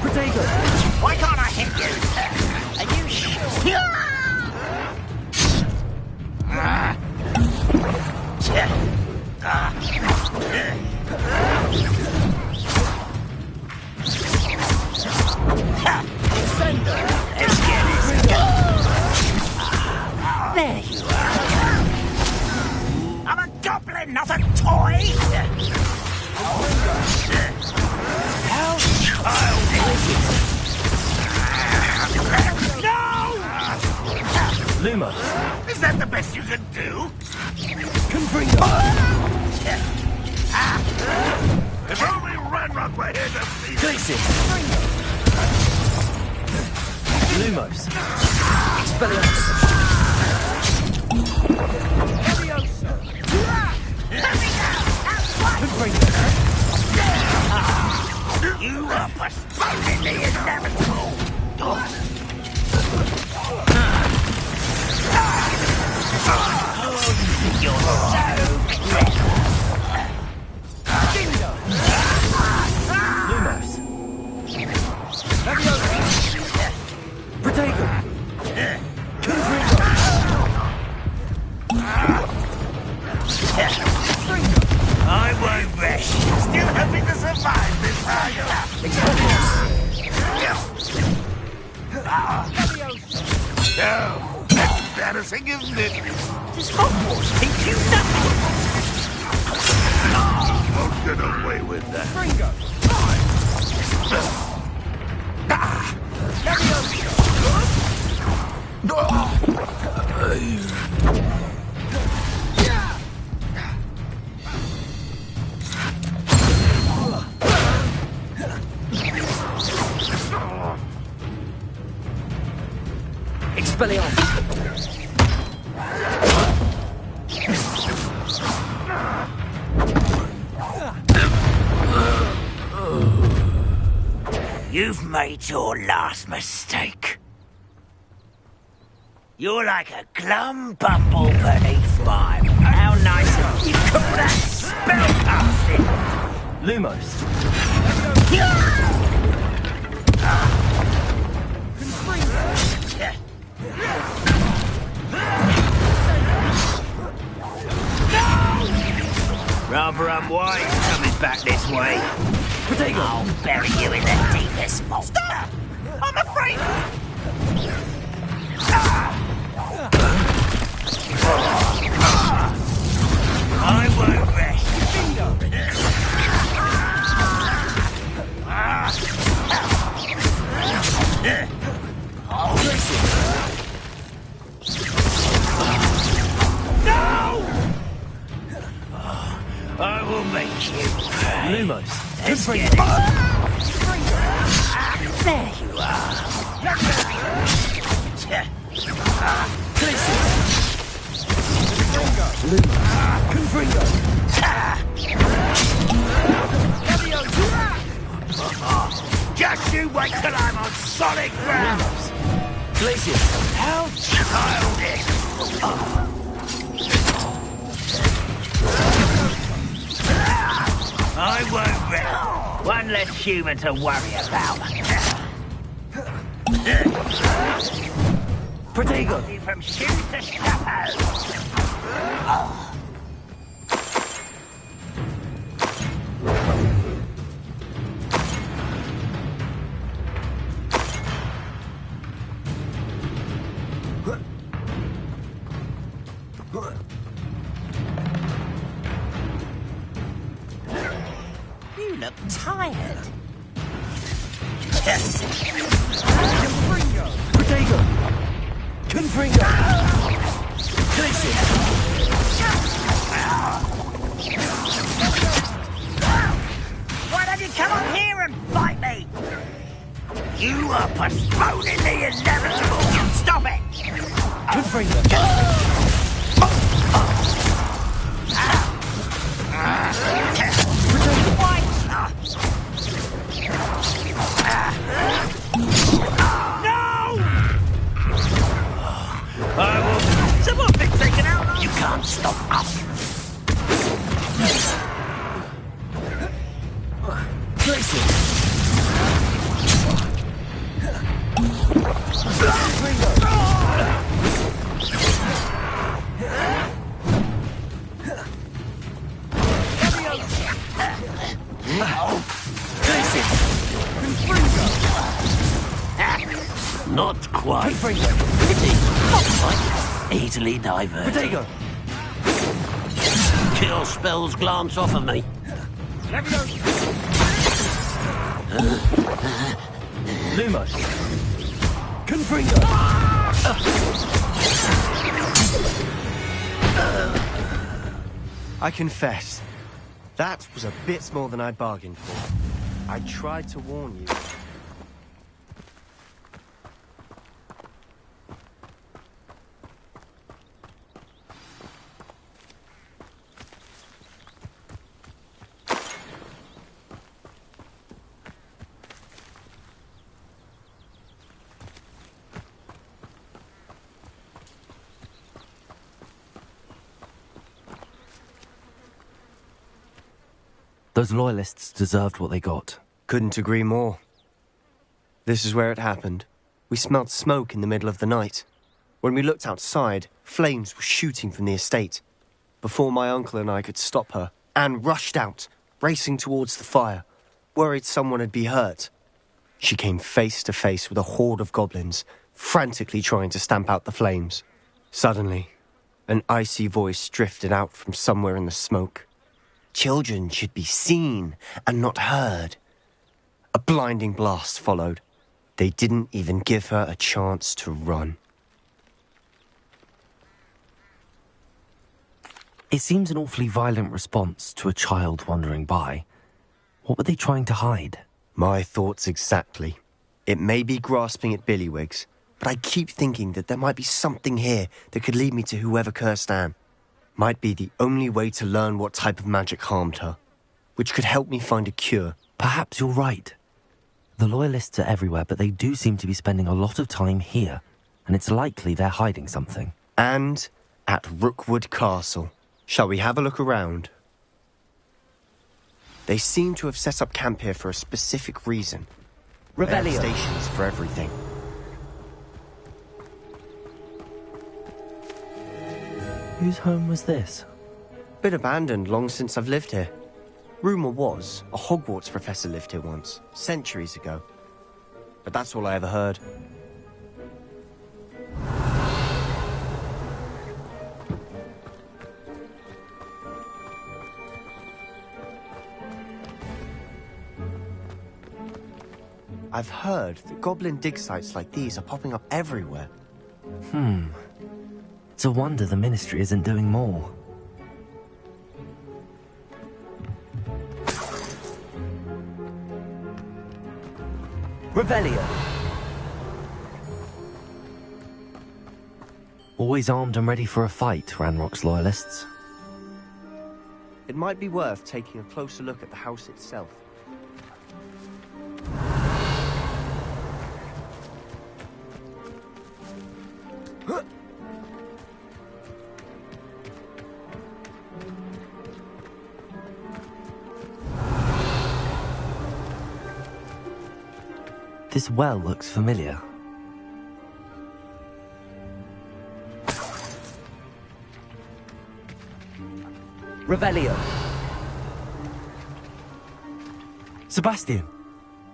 Protego! Why can't I hit you? Are you sure? There you are. I'm a goblin, not a toy. How childish! No! Lumos! Is that the best you can do? Confringo! If only Ranrock were here to see Glitzy! Lumos! Expelliarmus! You are postponing the inevitable. You're so clever. Lumos! Protego! Confringo! I won't rest. Still hoping to survive this, are you? Oh, that's embarrassing, isn't it? Does Hogwarts teach you nothing? Won't get away with that. Fringo! Expelliarmus! You've made your last mistake. You're like a glum bumble beneath mine. How nice of you call that spellcasting? Lumos! Rather unwise coming back this way. Protego! I'll bury you in the deepest vault. Stop! I'm afraid. scared. There you are. Just you wait till I'm on solid ground. Glacier. How childish. I won't rest. One less human to worry about. Protego. From shoe to chapeau. You look tired. Protego. Confringo. Glacier. Why don't you come up here and fight me? You are postponing the inevitable. Stop it! Confringo. Someone been taken out. You can't stop us. Not quite. Easily diverted. Protego. Kill spells glance off of me. Lumos. Confringo. I confess, that was a bit more than I'd bargained for. I tried to warn you. Those loyalists deserved what they got. Couldn't agree more. This is where it happened. We smelled smoke in the middle of the night. When we looked outside, flames were shooting from the estate. Before my uncle and I could stop her, Anne rushed out, racing towards the fire, worried someone had been hurt. She came face to face with a horde of goblins, frantically trying to stamp out the flames. Suddenly, an icy voice drifted out from somewhere in the smoke. Children should be seen and not heard. A blinding blast followed. They didn't even give her a chance to run. It seems an awfully violent response to a child wandering by. What were they trying to hide? My thoughts exactly. It may be grasping at Billywigs, but I keep thinking that there might be something here that could lead me to whoever cursed Anne. Might be the only way to learn what type of magic harmed her, which could help me find a cure. Perhaps you're right. The Loyalists are everywhere, but they do seem to be spending a lot of time here, and it's likely they're hiding something. And at Rookwood Castle. Shall we have a look around? They seem to have set up camp here for a specific reason. They have stations for everything. Whose home was this? Been abandoned long since I've lived here. Rumour was a Hogwarts professor lived here once, centuries ago. But that's all I ever heard. I've heard that goblin dig sites like these are popping up everywhere. It's a wonder the Ministry isn't doing more. Revelio! Always armed and ready for a fight, Ranrock's loyalists. It might be worth taking a closer look at the house itself. This well looks familiar. Revelio! Sebastian!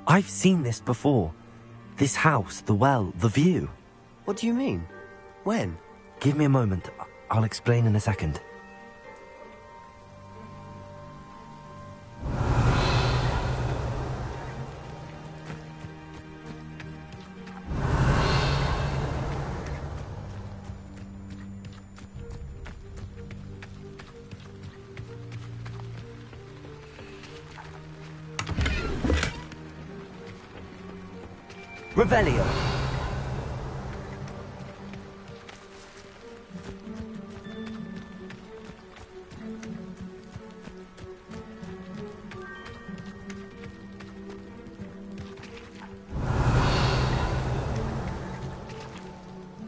I've seen this before. This house, the well, the view. What do you mean? When? Give me a moment. I'll explain in a second. Revelio!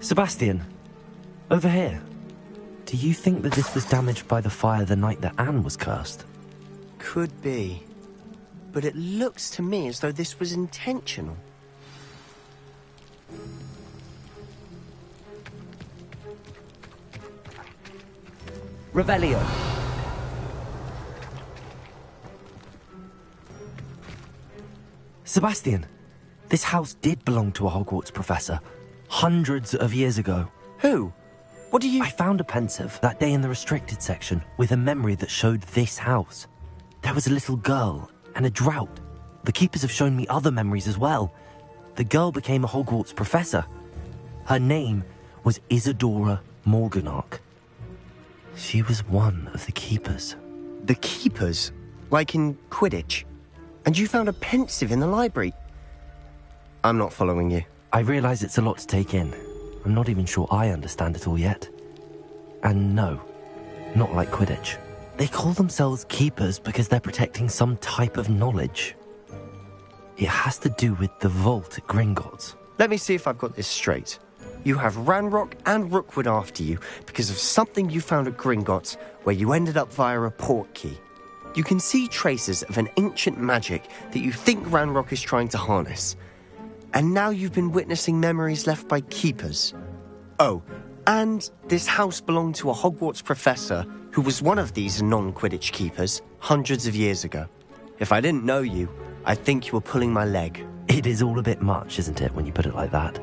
Sebastian, over here. Do you think that this was damaged by the fire the night that Anne was cursed? Could be. But it looks to me as though this was intentional. Revelio! Sebastian, this house did belong to a Hogwarts professor, hundreds of years ago. Who? What do you... I found a pensive that day in the restricted section with a memory that showed this house. There was a little girl and a drought. The keepers have shown me other memories as well. The girl became a Hogwarts professor. Her name was Isadora Morganach. She was one of the keepers. The keepers? Like in Quidditch? And you found a pensive in the library? I'm not following you. I realize it's a lot to take in. I'm not even sure I understand it all yet. And no, not like Quidditch. They call themselves keepers because they're protecting some type of knowledge. It has to do with the vault at Gringotts. Let me see if I've got this straight. You have Ranrock and Rookwood after you because of something you found at Gringotts where you ended up via a port key. You can see traces of an ancient magic that you think Ranrock is trying to harness. And now you've been witnessing memories left by keepers. Oh, and this house belonged to a Hogwarts professor who was one of these non-Quidditch keepers hundreds of years ago. If I didn't know you, I'd think you were pulling my leg. It is all a bit much, isn't it, when you put it like that?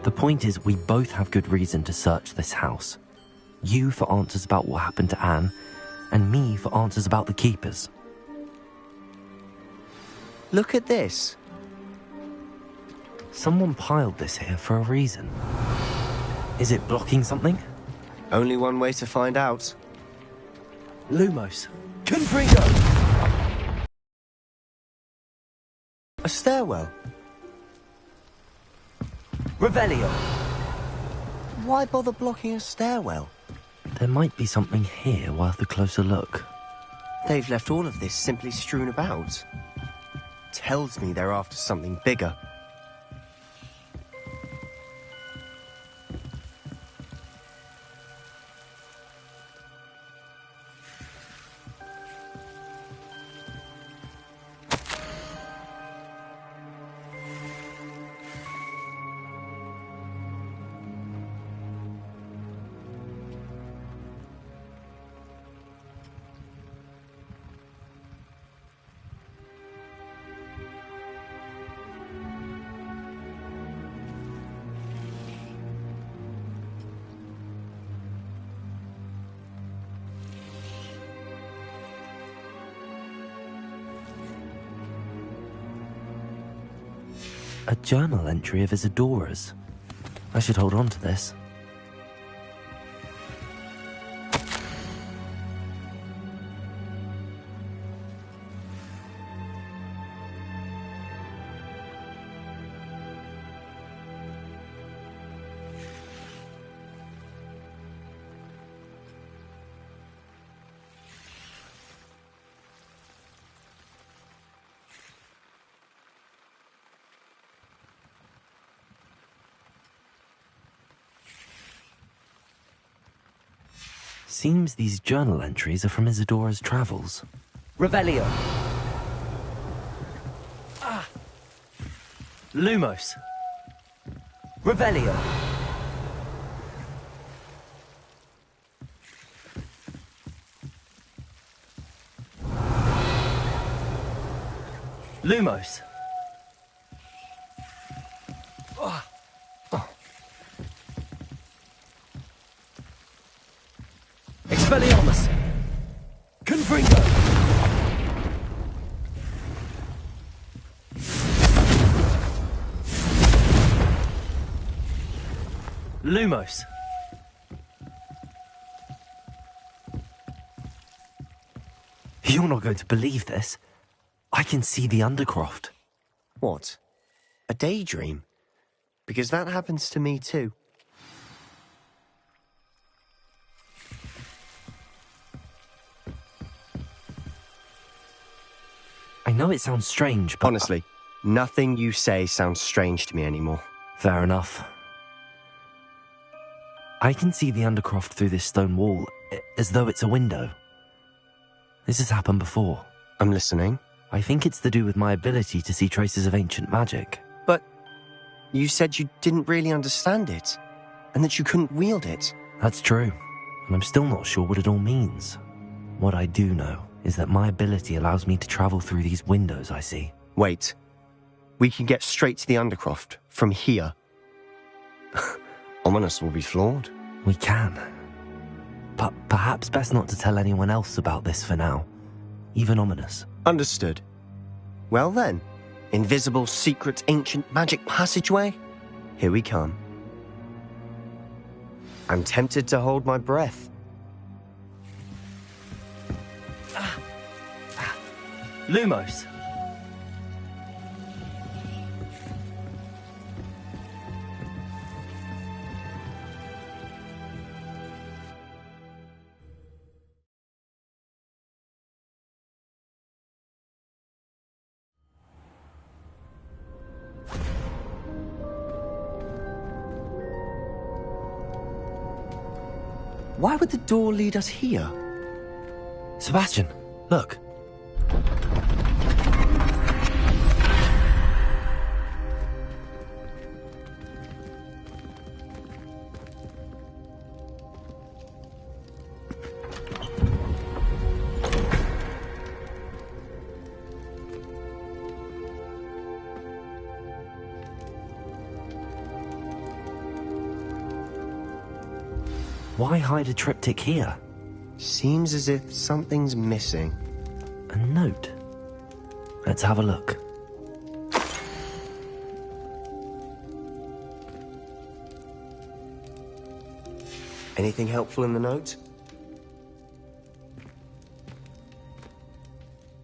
The point is, we both have good reason to search this house. You for answers about what happened to Anne, and me for answers about the keepers. Look at this. Someone piled this here for a reason. Is it blocking something? Only one way to find out. Lumos. Confringo! A stairwell. Revelio. Why bother blocking a stairwell? There might be something here worth a closer look. They've left all of this simply strewn about. Tells me they're after something bigger. A journal entry of Isadora's. I should hold on to this. seems these journal entries are from Isadora's travels. Revelio. Ah. Lumos. Revelio. Lumos. Oh. Oh. Expelliarmus. Confringo. Lumos. You're not going to believe this. I can see the Undercroft. What? A daydream? Because that happens to me too. I know it sounds strange, but... Honestly, nothing you say sounds strange to me anymore. Fair enough. I can see the Undercroft through this stone wall, as though it's a window. This has happened before. I'm listening. I think it's to do with my ability to see traces of ancient magic. But you said you didn't really understand it, and that you couldn't wield it. That's true, and I'm still not sure what it all means. What I do know is that my ability allows me to travel through these windows I see. Wait. We can get straight to the Undercroft from here. Ominous will be floored. We can. But perhaps best not to tell anyone else about this for now. Even Ominous. Understood. Well then, invisible, secret, ancient magic passageway? Here we come. I'm tempted to hold my breath. Lumos. Why would the door lead us here? Sebastian, look. Why hide a triptych here? Seems as if something's missing. A note. Let's have a look. Anything helpful in the note?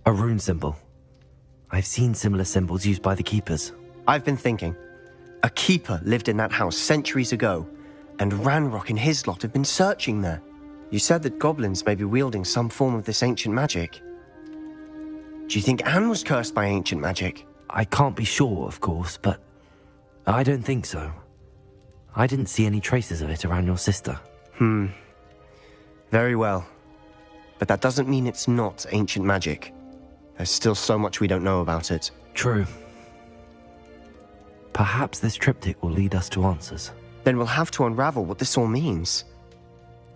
A rune symbol. I've seen similar symbols used by the keepers. I've been thinking. A keeper lived in that house centuries ago, and Ranrock and his lot have been searching there. You said that goblins may be wielding some form of this ancient magic. Do you think Anne was cursed by ancient magic? I can't be sure, of course, but I don't think so. I didn't see any traces of it around your sister. Very well. But that doesn't mean it's not ancient magic. There's still so much we don't know about it. True. Perhaps this triptych will lead us to answers. Then we'll have to unravel what this all means.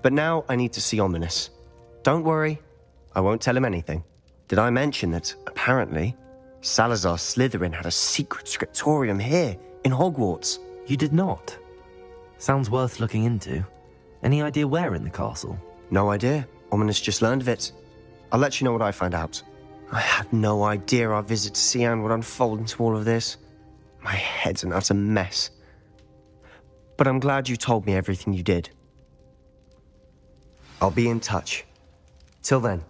But now I need to see Ominous. Don't worry, I won't tell him anything. Did I mention that, apparently, Salazar Slytherin had a secret scriptorium here, in Hogwarts? You did not? Sounds worth looking into. Any idea where in the castle? No idea. Ominous just learned of it. I'll let you know what I find out. I had no idea our visit to Cian would unfold into all of this. My head's an utter mess. But I'm glad you told me everything you did. I'll be in touch. Till then.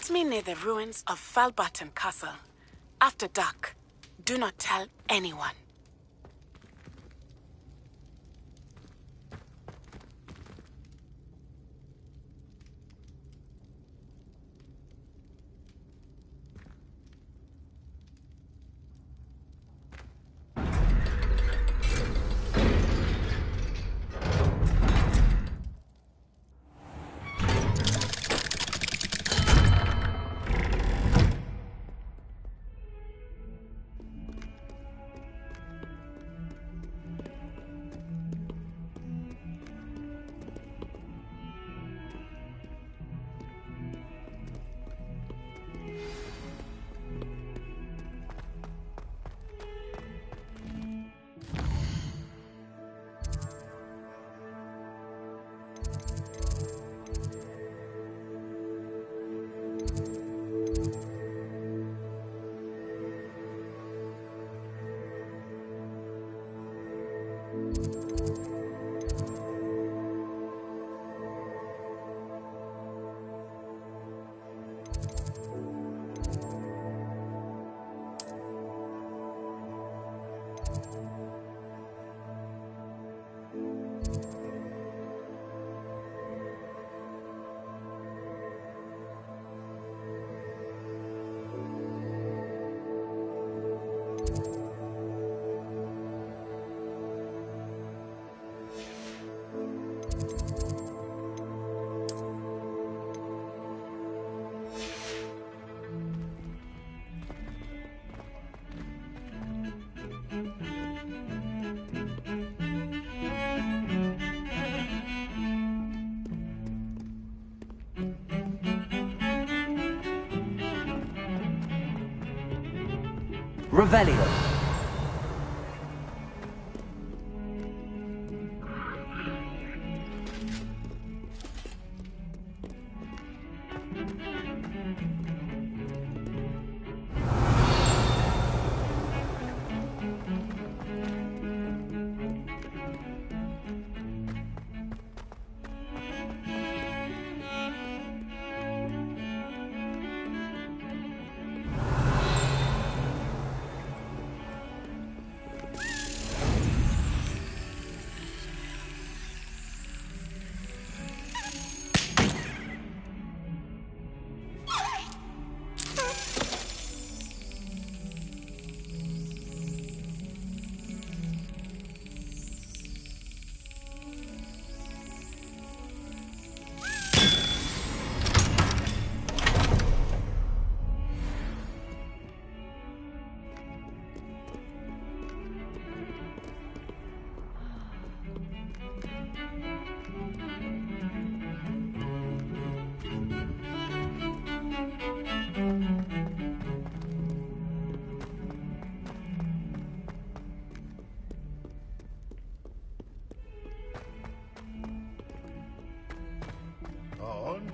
Meet me near the ruins of Falbatten Castle. After dark. Do not tell anyone. Revelio.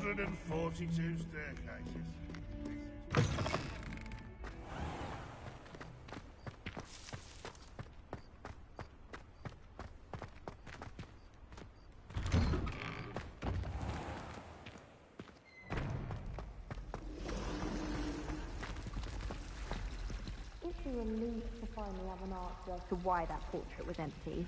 And 42 staircases. If you're relieved to finally have an answer as to why that portrait was empty,